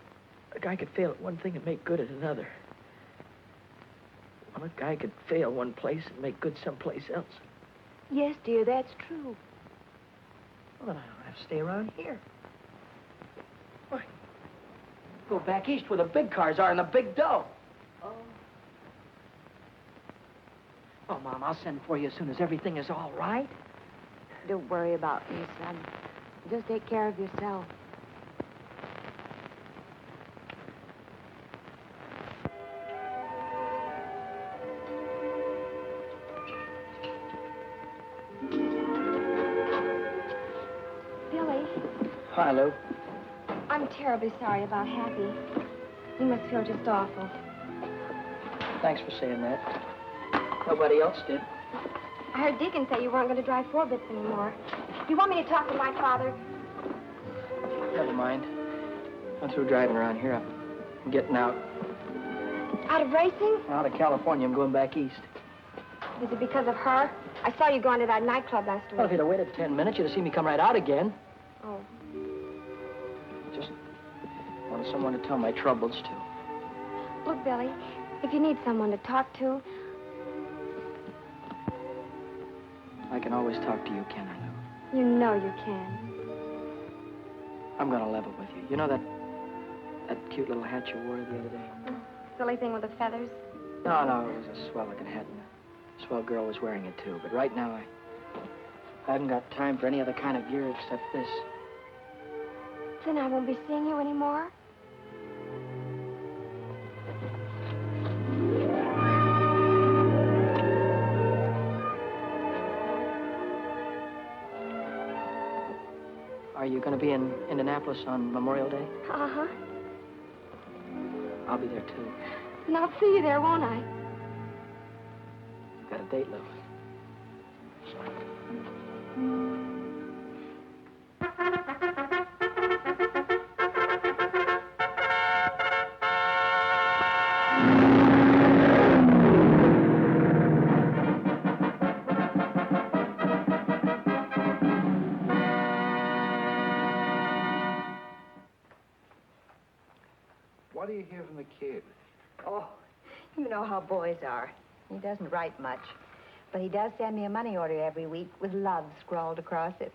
a guy could fail at one thing and make good at another. Well, a guy could fail one place and make good someplace else. Yes, dear, that's true. Well, then I don't have to stay around here. Why? Go back east where the big cars are and the big dough. Oh, Mom, I'll send for you as soon as everything is all right. Don't worry about me, son. Just take care of yourself. Billy, Hi, Lou. I'm terribly sorry about Hattie. You must feel just awful. Thanks for saying that. Nobody else did. I heard Deacon say you weren't going to drive 4-bits anymore. Do you want me to talk to my father? Never mind. I'm through driving around here. I'm getting out. Out of racing? Out of California. I'm going back east. Is it because of her? I saw you going to that nightclub last week. Well, if you'd have waited 10 minutes, you'd have seen me come right out again. Oh. Just wanted someone to tell my troubles to. Look, Billy, if you need someone to talk to, I can always talk to you, can I, Lou? you know you can. I'm going to level with you. You know that cute little hat you wore the other day? Silly thing with the feathers? No, it was a swell-looking hat, and a swell girl was wearing it, too. But right now, I haven't got time for any other kind of gear except this. Then I won't be seeing you anymore? Are you going to be in Indianapolis on Memorial Day? Uh-huh. I'll be there, too. And I'll see you there, won't I? You've got a date, Lou. What do you hear from the kid? Oh, you know how boys are. He doesn't write much. But he does send me a money order every week with love scrawled across it.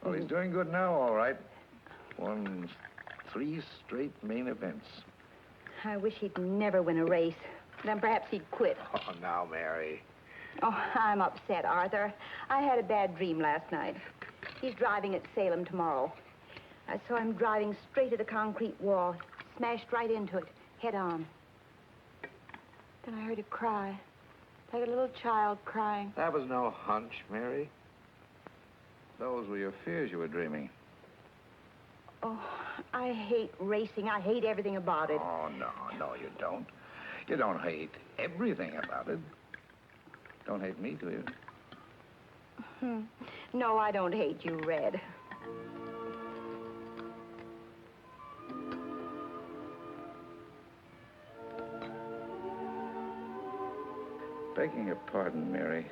Well, he's doing good now, all right. Won 3 straight main events. I wish he'd never win a race. Then perhaps he'd quit. Oh, now, Mary. Oh, I'm upset, Arthur. I had a bad dream last night. He's driving at Salem tomorrow. I saw him driving straight at a concrete wall, smashed right into it, head on. Then I heard a cry, like a little child crying. That was no hunch, Mary. Those were your fears you were dreaming. Oh, I hate racing. I hate everything about it. Oh, no, you don't. You don't hate everything about it. Don't hate me, do you? No, I don't hate you, Red. Begging your pardon, Mary,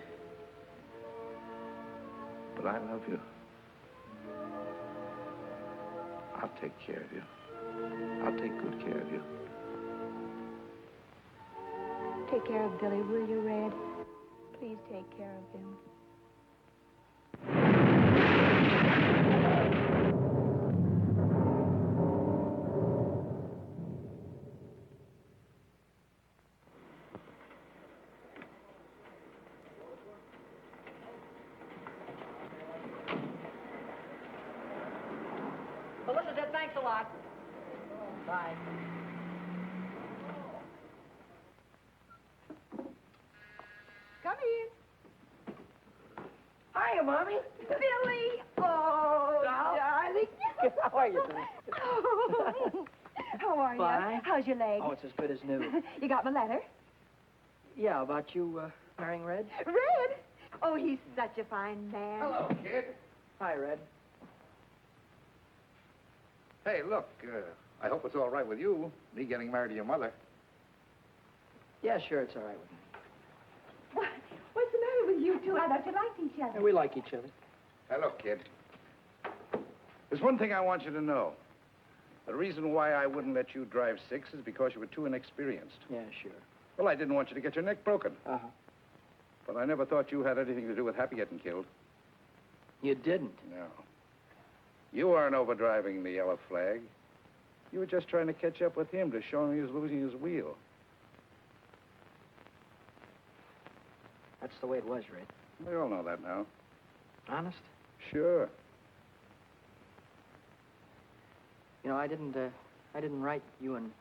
but I love you. I'll take care of you. I'll take good care of you. Take care of Billy, will you, Red? Please take care of him. Melissa said thanks a lot. Bye. Come in. Hiya, Mommy. Billy. Oh, darling. How are you doing? How are you? Fine. How's your leg? Oh, it's as good as new. You got my letter? Yeah, about you marrying Red? Red? Oh, he's such a fine man. Hello, kid. Hi, Red. Hey, look, I hope it's all right with you, me getting married to your mother. Yeah, sure, it's all right with me. What's the matter with you two? I thought you liked each other. Yeah, we like each other. Hey, look, kid. There's one thing I want you to know. The reason why I wouldn't let you drive 6 is because you were too inexperienced. Yeah, sure. Well, I didn't want you to get your neck broken. Uh-huh. But I never thought you had anything to do with Happy getting killed. You didn't? No. You weren't overdriving the yellow flag. You were just trying to catch up with him to show him he was losing his wheel. That's the way it was, Red. We all know that now. Honest? Sure. You know, I didn't write you and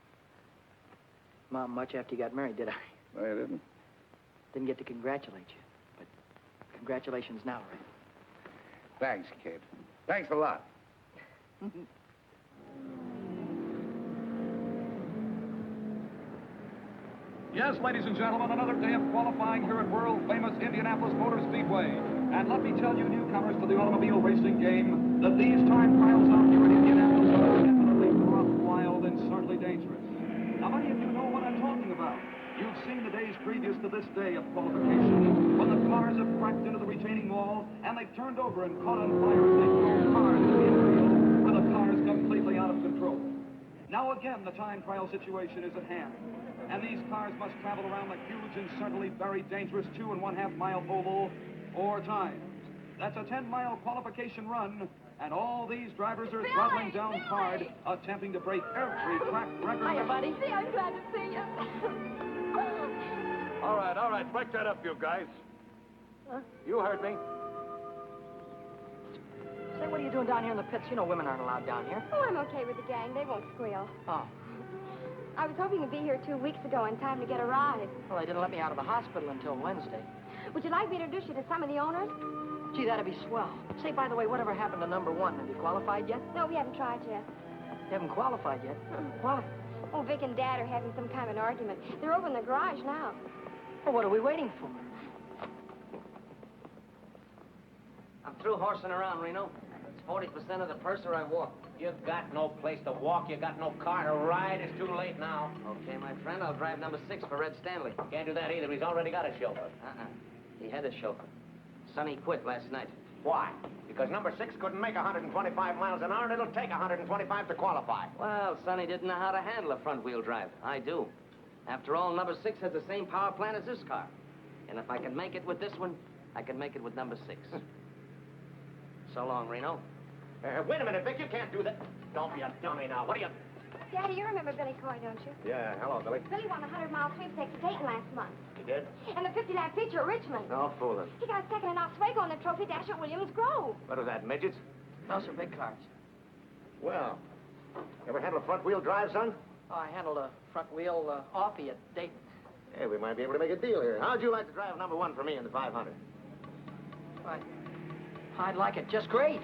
Mom much after you got married, did I? No, you didn't. Didn't get to congratulate you. But congratulations now, Red. Thanks, kid. Thanks a lot. Yes, ladies and gentlemen, another day of qualifying here at world-famous Indianapolis Motor Speedway. And let me tell you, newcomers to the automobile racing game, that these time trials out here in Indianapolis are definitely rough, wild, and certainly dangerous. Now, many of you know what I'm talking about. You've seen the days previous to this day of qualification, when the cars have cracked into the retaining wall, and they've turned over and caught on fire as they throw cars into the infield, with the cars completely out of control. Now again, the time trial situation is at hand. And these cars must travel around the huge and certainly very dangerous 2.5 mile oval 4 times. That's a 10-mile qualification run, and all these drivers are throttling down hard, attempting to break every track record. Hiya, buddy. I'm glad to see you. All right, break that up, you guys. Huh? You heard me. Say, what are you doing down here in the pits? You know women aren't allowed down here. Oh, I'm okay with the gang. They won't squeal. Oh. I was hoping to be here 2 weeks ago in time to get a ride. Well, they didn't let me out of the hospital until Wednesday. Would you like me to introduce you to some of the owners? Gee, that'd be swell. Say, by the way, whatever happened to number 1? Have you qualified yet? No, we haven't tried yet. You haven't qualified yet? Why? Oh, Vic and Dad are having some kind of an argument. They're over in the garage now. Well, what are we waiting for? I'm through horsing around, Reno. It's 40% of the purse or I walk. You've got no place to walk. You got no car to ride. It's too late now. Okay, my friend, I'll drive number 6 for Red Stanley. Can't do that either. He's already got a chauffeur. He had a chauffeur. Sonny quit last night. Why? Because number 6 couldn't make 125 miles an hour, and it'll take 125 to qualify. Well, Sonny didn't know how to handle a front-wheel drive. I do. After all, number 6 has the same power plant as this car. And if I can make it with this one, I can make it with number 6. So long, Reno. Wait a minute, Vic. You can't do that. Don't be a dummy now. What are you... Daddy, you remember Billy Coy, don't you? Yeah, hello, Billy. Billy won the 100-mile sweepstakes at Dayton last month. You did? And the 50-lap feature at Richmond. No fooling. He got second in Oswego in the trophy dash at Williams Grove. What was that, midgets? Those are big cars. Well, ever handle a front-wheel drive, son? Oh, I handled a front wheel offie at Dayton. Hey, we might be able to make a deal here. How'd you like to drive number 1 for me in the 500? I'd like it just great.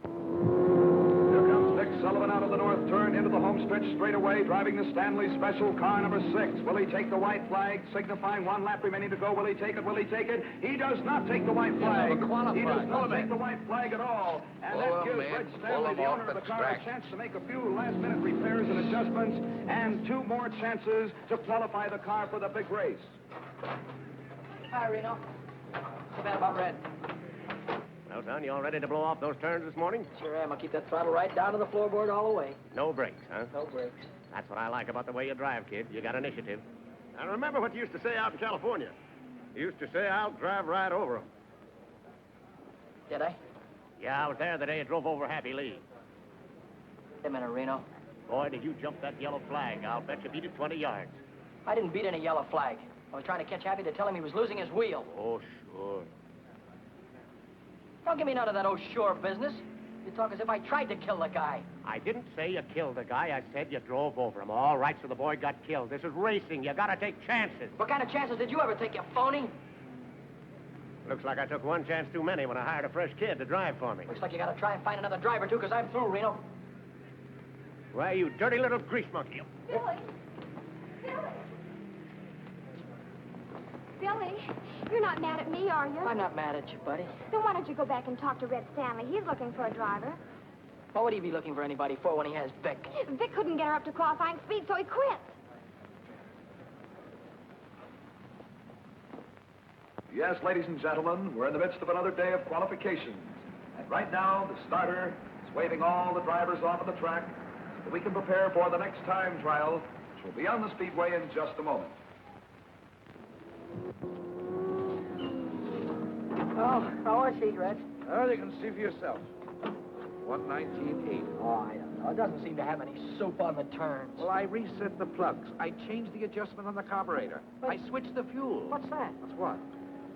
Here comes Dick Sullivan out of the north turn into the home stretch straight away, driving the Stanley Special car number 6. Will he take the white flag, signifying 1 lap remaining to go? Will he take it? Will he take it? He does not take the white flag. He does not take the white flag at all. And that gives Red Stanley, the owner of the car, a chance to make a few last-minute repairs and adjustments, and 2 more chances to qualify the car for the big race. Hi, Reno. Too bad about Red. Well, son, you all ready to blow off those turns this morning? Sure am. I'll keep that throttle right down to the floorboard all the way. No brakes, huh? No brakes. That's what I like about the way you drive, kid. You got initiative. I remember what you used to say out in California. You used to say, I'll drive right over them. Did I? Yeah, I was there the day you drove over Happy Lee. Wait a minute, Reno. Boy, did you jump that yellow flag. I'll bet you beat it 20 yards. I didn't beat any yellow flag. I was trying to catch Happy to tell him he was losing his wheel. Oh, sure. Don't give me none of that oh sure business. You talk as if I tried to kill the guy. I didn't say you killed the guy. I said you drove over him. All right, so the boy got killed. This is racing. You gotta take chances. What kind of chances did you ever take, you phony? Looks like I took 1 chance too many when I hired a fresh kid to drive for me. Looks like you gotta try and find another driver, too, because I'm through, Reno. Why, you dirty little grease monkey. Billy. Billy, you're not mad at me, are you? I'm not mad at you, buddy. Then why don't you go back and talk to Red Stanley? He's looking for a driver. What would he be looking for anybody for when he has Vic? Vic couldn't get her up to qualifying speed, so he quit. Yes, ladies and gentlemen, we're in the midst of another day of qualifications. And right now, the starter is waving all the drivers off of the track so that we can prepare for the next time trial, which will be on the speedway in just a moment. Oh, how is he, Red? Oh, you can see for yourself. 119.8. Oh, I don't know. It doesn't seem to have any soup on the turns. Well, I reset the plugs. I changed the adjustment on the carburetor. I switched the fuel. What's that? That's what?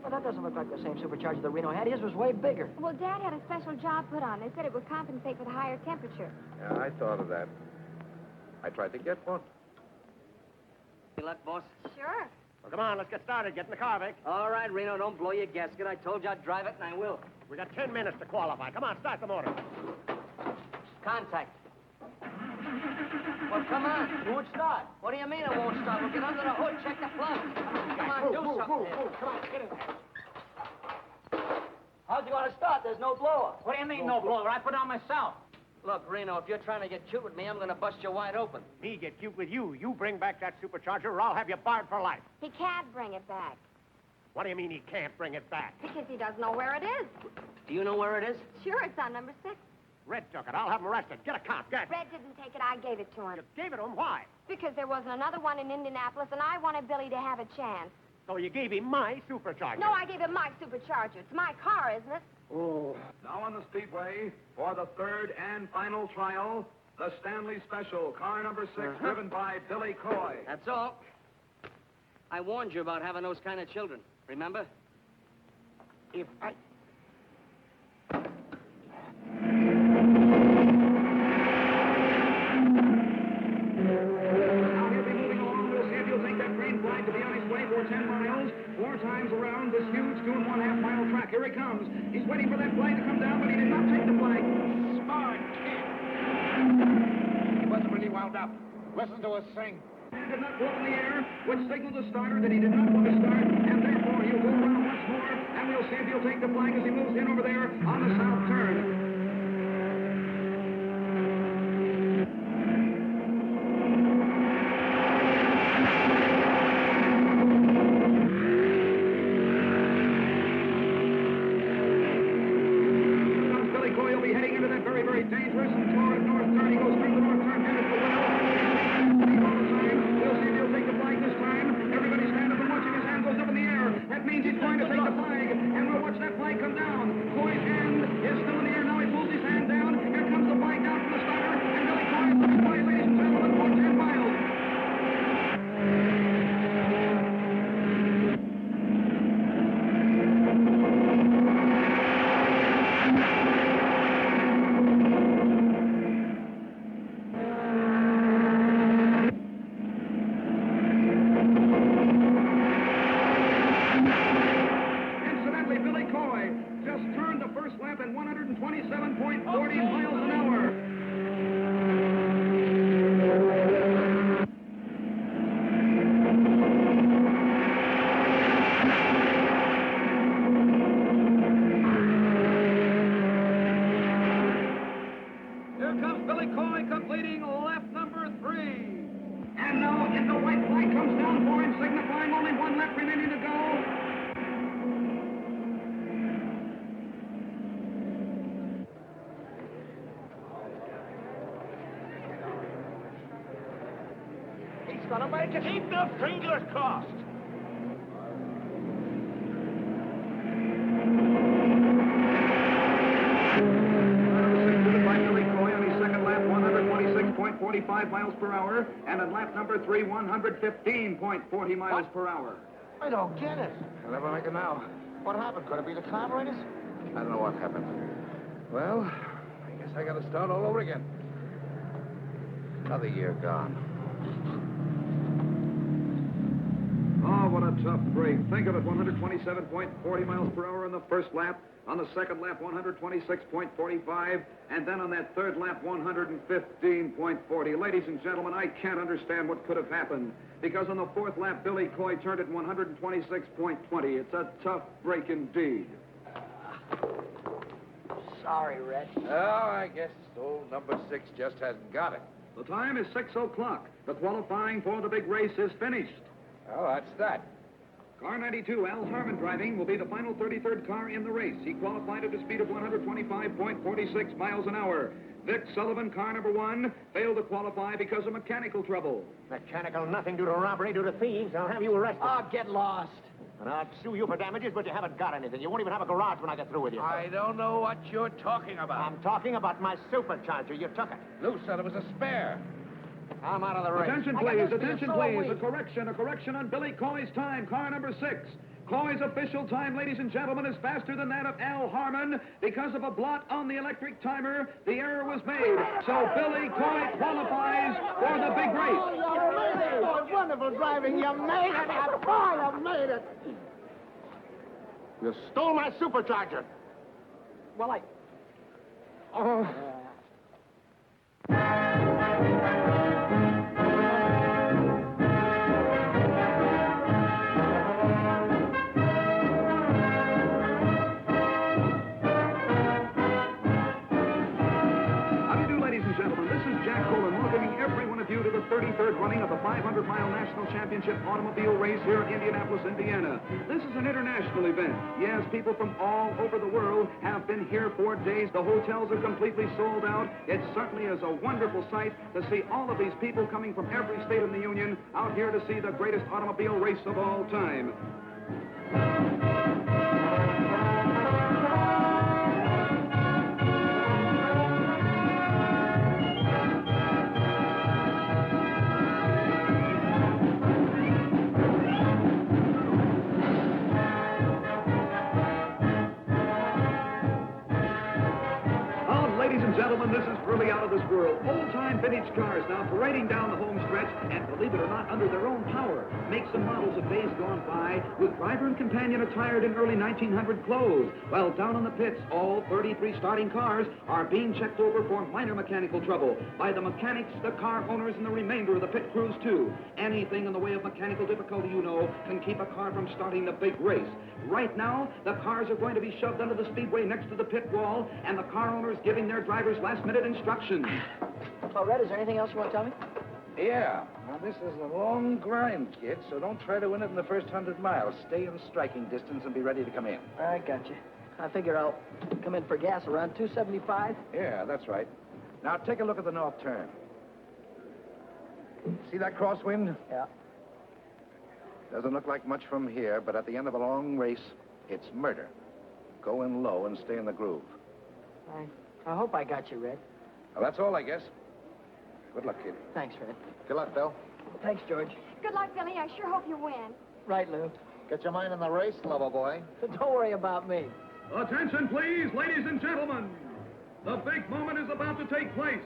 Well, that doesn't look like the same supercharger the Reno had. His was way bigger. Well, Dad had a special job put on. They said it would compensate for the higher temperature. Yeah, I thought of that. I tried to get one. Good luck, boss. Sure. Well, come on, let's get started. Get in the car, Vic. All right, Reno, don't blow your gasket. I told you I'd drive it, and I will. We got 10 minutes to qualify. Come on, start the motor. Contact. What Come on. It won't start. What do you mean it won't start? We'll get under the hood, check the plug. Come on, do something. Come on, get in there. How's he going to start? There's no blower. What do you mean, no blower? I put it on myself. Look, Reno, if you're trying to get cute with me, I'm going to bust you wide open. Me get cute with you. You bring back that supercharger or I'll have you barred for life. He can't bring it back. What do you mean he can't bring it back? Because he doesn't know where it is. Do you know where it is? Sure, it's on number 6. Red took it. I'll have him arrested. Get a cop. Get. Red didn't take it. I gave it to him. You gave it to him? Why? Because there wasn't another one in Indianapolis, and I wanted Billy to have a chance. So you gave him my supercharger. No, I gave him my supercharger. It's my car, isn't it? Oh. Now on the speedway, for the third and final trial, the Stanley Special, car number 6, driven by Billy Coy. That's all. I warned you about having those kind of children. Remember? If I... Now he'll be moving along. We'll see if he'll take that green flag to be on his way for 10 miles. 4 times around this huge 2.5 mile track. Here he comes. He's waiting for that flag to come down, but he did not take the flag. Smart kid. He wasn't really wound up. Listen to us sing. He did not go up in the air, which signaled the starter that he did not want to start, and therefore he'll go around once more, and we'll see if he'll take the flag as he moves in over there on the south turn. Dangerous and toward north turn. He goes through the north turn, headed for well. All the time. We'll see if he'll take the flag this time. Everybody stand up and watching. His hand goes up in the air. That means he's going to take the flag, and we'll watch that flag come down. Coy's hand is still in the air. Now he pulls his hand down. Here comes the flag down from the starter, and Billy Coy is looking by, ladies and gentlemen, for 10 miles. Lap at 127.40 miles an hour. Here comes Billy Coy completing lap number 3. And now if the white flag comes down for him, signifying only 1 lap remaining to go. Gonna make it. Keep the fingers crossed. By Billy Coy on his second lap, 126.45 miles per hour, and at lap number 3, 115.40 miles per hour. I don't get it. I'll never make it now. What happened? Could it be the carburetors? I don't know what happened. Well, I guess I gotta start all over again. Another year gone. Oh, what a tough break. Think of it, 127.40 miles per hour on the first lap. On the second lap, 126.45. And then on that third lap, 115.40. Ladies and gentlemen, I can't understand what could have happened. Because on the fourth lap, Billy Coy turned at 126.20. It's a tough break indeed. Sorry, Red. Oh, I guess old number 6 just hasn't got it. The time is 6 o'clock. The qualifying for the big race is finished. Oh, that's that. Car 92, Al Harmon driving, will be the final 33rd car in the race. He qualified at a speed of 125.46 miles an hour. Vic Sullivan, car number 1, failed to qualify because of mechanical trouble. Mechanical nothing due to robbery, due to thieves. I'll have you arrested. Oh, get lost. And I'll sue you for damages, but you haven't got anything. You won't even have a garage when I get through with you. I don't know what you're talking about. I'm talking about my supercharger. You took it. Lou said it was a spare. I'm out of the race. Attention, please. Attention, please. A correction on Billy Coy's time. Car number 6. Coy's official time, ladies and gentlemen, is faster than that of Al Harmon. Because of a blot on the electric timer, the error was made. So Billy Coy qualifies for the big race. Oh, you made it. Oh, wonderful driving. You made it. Oh, you made it. You stole my supercharger. Well, Oh. 33rd running of the 500-mile National Championship automobile race here in Indianapolis, Indiana. This is an international event. Yes, people from all over the world have been here for days. The hotels are completely sold out. It certainly is a wonderful sight to see all of these people coming from every state in the Union out here to see the greatest automobile race of all time. Gentlemen, this is really out of this world. Old-time vintage cars now parading down the home stretch, and believe it or not, under their own power. Makes and models of days gone by, with driver and companion attired in early 1900 clothes. While down in the pits, all 33 starting cars are being checked over for minor mechanical trouble by the mechanics, the car owners, and the remainder of the pit crews, too. Anything in the way of mechanical difficulty, you know, can keep a car from starting the big race. Right now, the cars are going to be shoved under the speedway next to the pit wall, and the car owners giving their drivers last-minute instructions. Well, Red, is there anything else you want to tell me? Yeah. Now, this is a long grind, kid, so don't try to win it in the first 100 miles. Stay in striking distance and be ready to come in. I got you. I figure I'll come in for gas around 275. Yeah, that's right. Now, take a look at the north turn. See that crosswind? Yeah. Doesn't look like much from here, but at the end of a long race, it's murder. Go in low and stay in the groove. I hope I got you, Red. Well, that's all, I guess. Good luck, kid. Thanks, Red. Good luck, Bill. Thanks, George. Good luck, Billy. I sure hope you win. Right, Lou. Get your mind on the race, lover boy. Don't worry about me. Attention, please, ladies and gentlemen. The big moment is about to take place.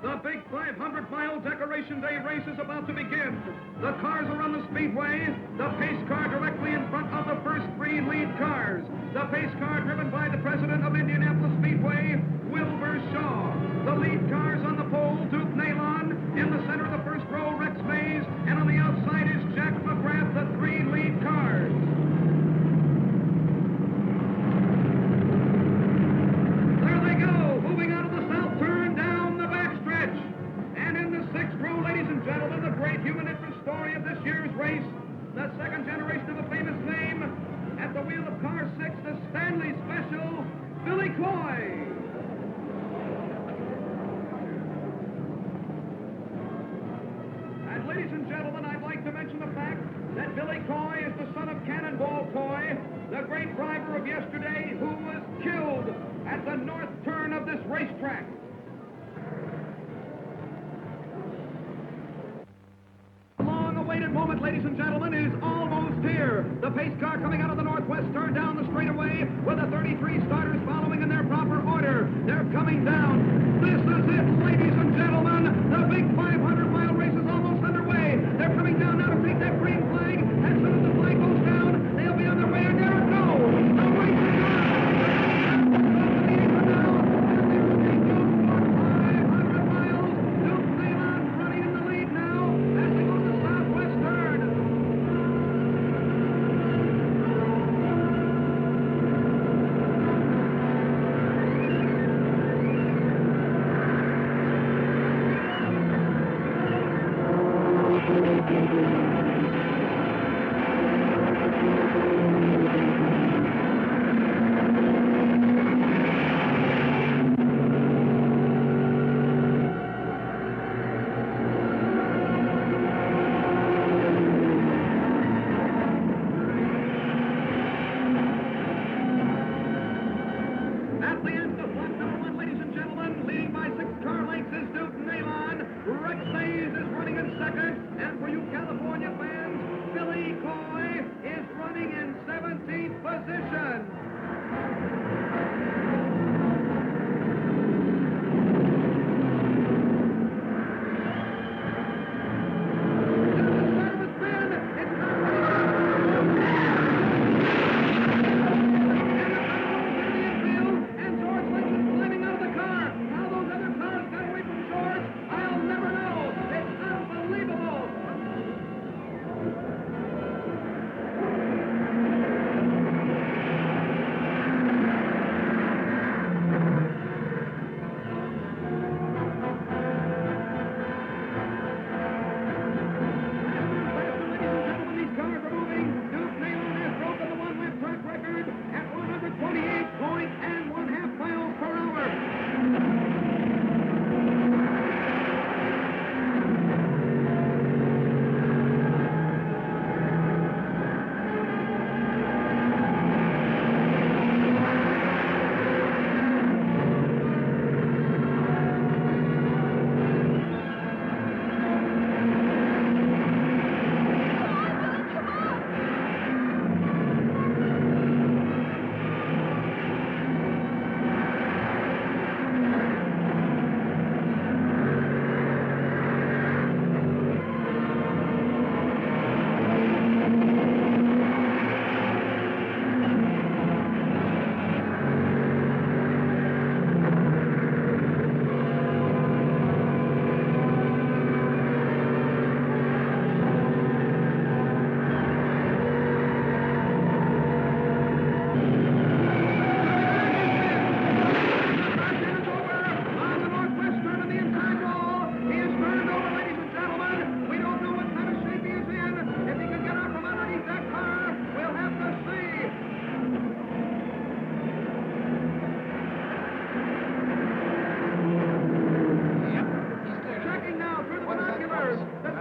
The big 500-mile Decoration Day race is about to begin. The cars are on the speedway. The pace car directly in front of the first three lead cars. The pace car driven by the president of Indianapolis Speedway, Wilbur Shaw. The lead cars on the pole, Duke Nalon. In the center of the first row, Rex Mays. And on the outside is Jack McGrath, the three lead cars. There they go, moving out of the south turn down the backstretch. And in the sixth row, ladies and gentlemen, the great human interest story of this year's race, the second generation of a famous name, at the wheel of car 6, the Stanley Special, Billy Coy. And ladies and gentlemen, I'd like to mention the fact that Billy Coy is the son of Cannonball Coy, the great driver of yesterday who was killed at the north turn of this racetrack. Long-awaited moment, ladies and gentlemen, is almost here. The pace car coming out of the northwest turn down the straightaway with the 33 starters following in their proper order. They're coming down. This is it, ladies and gentlemen. The big 500-mile race is almost underway. They're coming down now to take that green flag. As soon as the flag goes down, they'll be on their way, and there it goes. The race is on.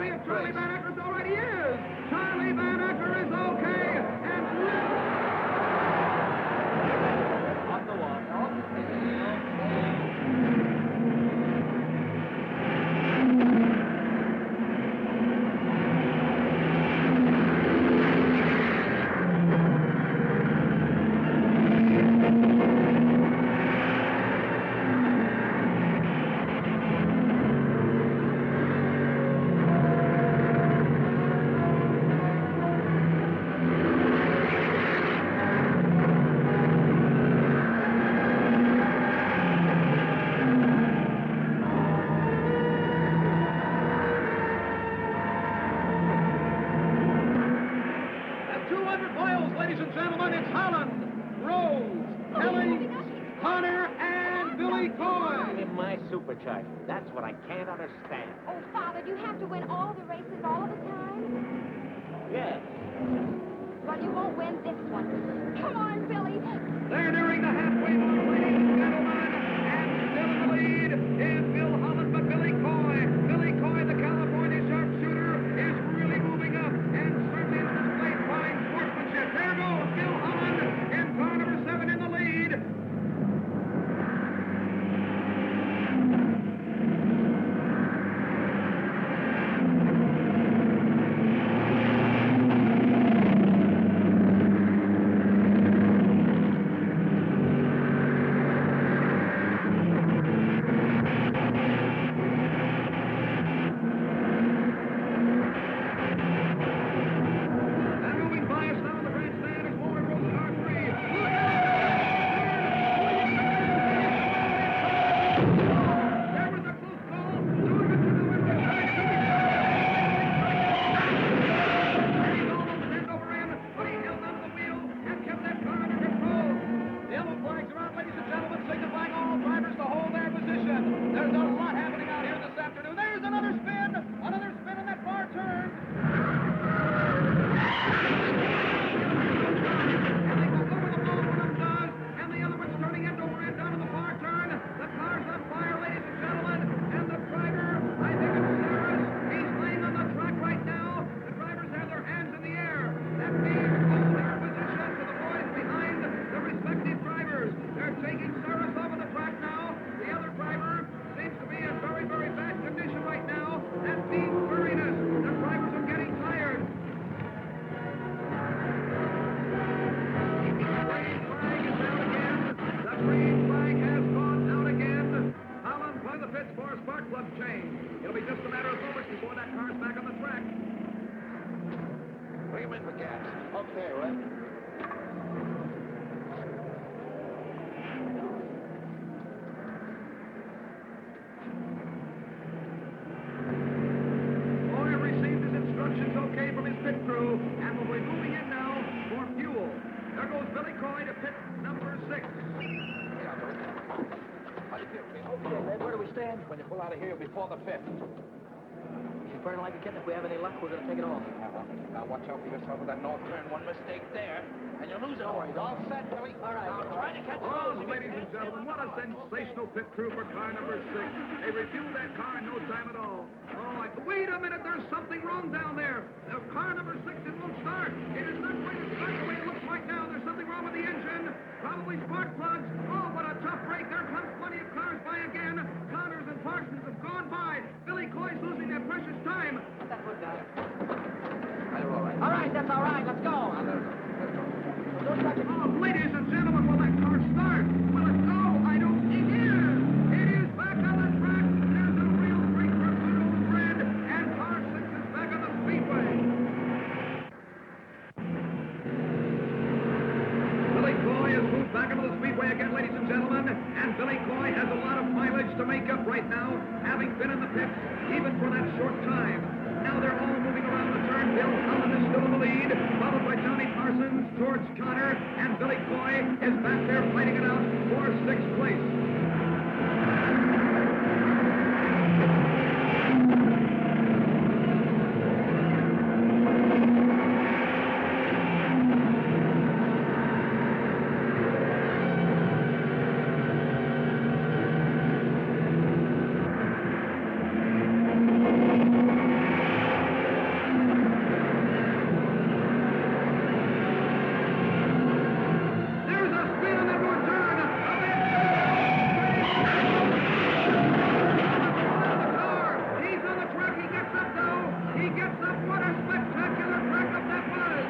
see if Charlie Van Acker's all right. He is. Charlie Van Acker is okay. And Off the wall. at 200 miles, ladies and gentlemen, it's Holland, Rose, Kelly, Connor, and Billy Coy. In my supercharger. That's what I can't understand. Oh, Father, do you have to win all the races all of the time? Yes. Well, you won't win this one. Come on, Billy. They're nearing the halfway mark, ladies and gentlemen, and still in the lead is Bill Holland, but Billy Coy. Billy Coy, the California sharpshooter, is really moving up and certainly has displayed fine sportsmanship. There goes Bill Holland in car number 7 in the lead. And moving by us now in the grandstand is Roy Rose in R3. Look out! There was a close call. Doing it to the window. He's almost end over end, but he held onto the wheel and kept that car under control. The yellow flags are out, ladies and gentlemen, signifying all drivers to hold their position. There's a lot happening out here this afternoon. There's another spin in that far turn. And they go over the wall, one of them does, and the other one's turning end over end down in the far turn. The car's on fire, ladies and gentlemen, and the driver, I think it's Sarris, he's laying on the track right now. The drivers have their hands in the air. That means hold their position to the boys behind the respective drivers. They're taking Sarris off of the track now. The other driver seems to be in very, very bad condition right now. That means weariness. The drivers are getting tired. The green flag has gone out again. Holland by the pits for a spark plug change. It'll be just a matter of moments before that car's back on the track. Bring him in for gas. Okay, right? Coy received his instructions okay from his pit crew, and will be moving in now for fuel. There goes Billy Coy to pit number 6. Okay, Red, where do we stand? When you pull out of here before the 5th. She's burning like a kitten. If we have any luck, we're going to take it off. Now watch out for yourself with that north turn. One mistake there, and you lose it all. All set, Billy. All right. Now try to catch Oh, ladies and gentlemen, what a sensational pit crew for car number 6. They refueled that car in no time at all. Oh, wait a minute, there's something wrong down there. Car number 6, it won't start. It is not going to start the way it looks right now. There's something wrong with the engine. Probably spark plugs. Oh, what a tough break. There comes plenty of cars by again. Connors and Parsons have gone by. Billy Coy's losing that precious time. Put that foot down. You're all right. All right, that's all right. Let's go. Don't touch it. Oh, ladies and gentlemen, will that car start? Will it go? I don't think it is. It is back on the track. There's a real break for good old Fred, and car 6 is back on the speedway. Billy Coy has moved back into the speedway again, ladies and gentlemen, and Billy Coy has a lot of mileage to make up right now, having been in the pits even for that short time. Now they're all moving around the turn. Bill Holland is still in the lead, followed by Johnny Parsons, George Connor, and Billy Coy is back there fighting it out for 6th place. gets up. What a spectacular track-up that was!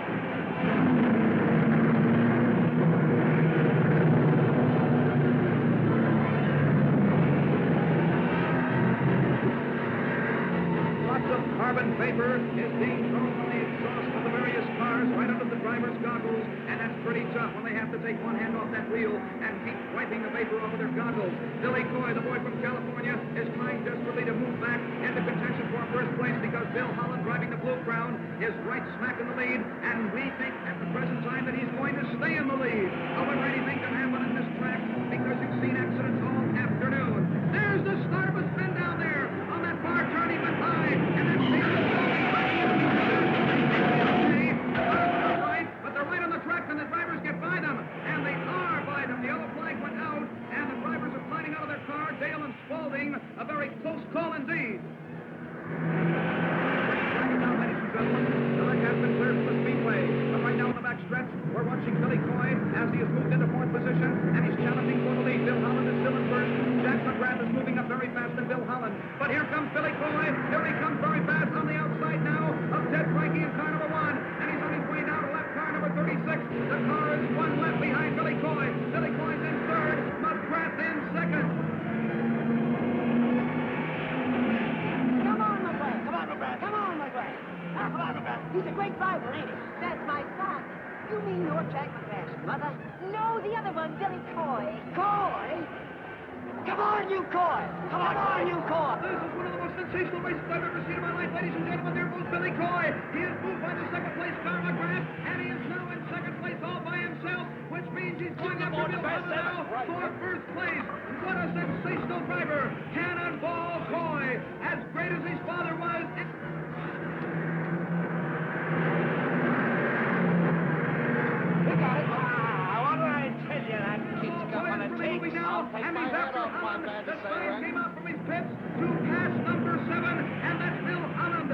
Lots of carbon vapor is being thrown from the exhaust of the various cars right under the driver's goggles, and that's pretty tough when they have to take one hand off that wheel and keep wiping the vapor off of their goggles. Billy Coy, the boy from California, is trying desperately to move back into contention for first place because Bill Holland, driving the Blue Crown, is right smack in the lead, and we think at the present time that he's going to stay in the lead. However, anything can happen in this track because you've seen accidents all afternoon. There's the start of a spin down there on that far turn. He went high, and then but they're right on the track, and the drivers get by them, and they are by them. The yellow flag went out, and the drivers are sliding out of their car. Dale and Spaulding, a very close call indeed. Now, ladies and gentlemen, the wreck has been cleared from the speedway. But right now in the back stretch, we're watching Billy Coy as he has moved into fourth position, and he's challenging for the lead. Bill Holland is still in first. Jack McGrath is moving up very fast than Bill Holland. But here comes Billy Coy. Here he comes very fast on the outside now of Ted Frankie in car number 1. And he's on his way down to left car number 36. The car is one left behind Billy Coy. Billy Coy's in third. McGrath in second. Come on, McGrath. Come on, McGrath. Come on, McGrath. Now, come on, McGrath. He's a great driver, ain't he? That's my son. You mean your Jack McGrath's mother? No, the other one, Billy Coy. Coy? Come on, you Coy! Come on, you Coy! This is one of the most sensational races I've ever seen in my life, ladies and gentlemen. There goes Billy Coy. He is moved by the second place car, McGrath, and he is now in second place all by himself, which means he's going after Bill Holland now for first place. What a sensational driver! Cannonball Coy, as great as his father was. We got it. What did I tell you? That kid's got what it takes. Now, and he's after Holland. The sign came out from his pits to pass number 7, and that's Bill Holland.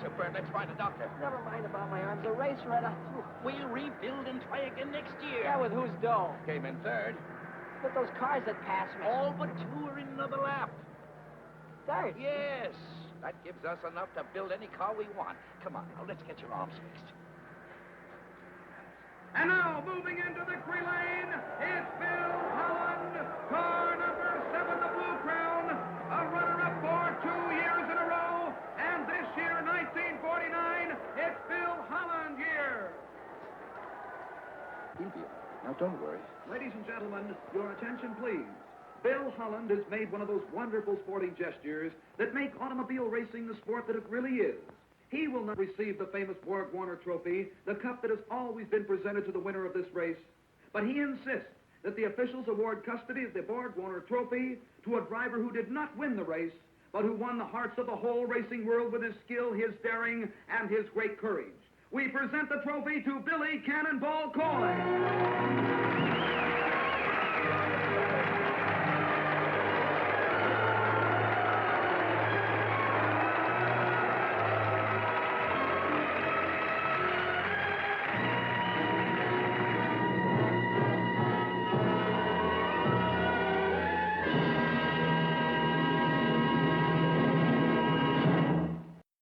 Look, Bert, let's find a doctor. Never mind about my arms. A race right up. We'll rebuild and try again next year. Yeah, with whose dough? Came in third. With those cars that passed me. All but two are in another lap. Third? Yes. That gives us enough to build any car we want. Come on, now, let's get your arms fixed. And now, moving into victory lane, it's Bill Holland, car number 7, the Blue Crown, a runner-up for 2 years in a row, and this year, 1949, it's Bill Holland year. He'll be all right. Now, don't worry. Ladies and gentlemen, your attention, please. Bill Holland has made one of those wonderful sporting gestures that make automobile racing the sport that it really is. He will not receive the famous Borg-Warner Trophy, the cup that has always been presented to the winner of this race, but he insists that the officials award custody of the Borg-Warner Trophy to a driver who did not win the race, but who won the hearts of the whole racing world with his skill, his daring, and his great courage. We present the trophy to Billy Cannonball Coy.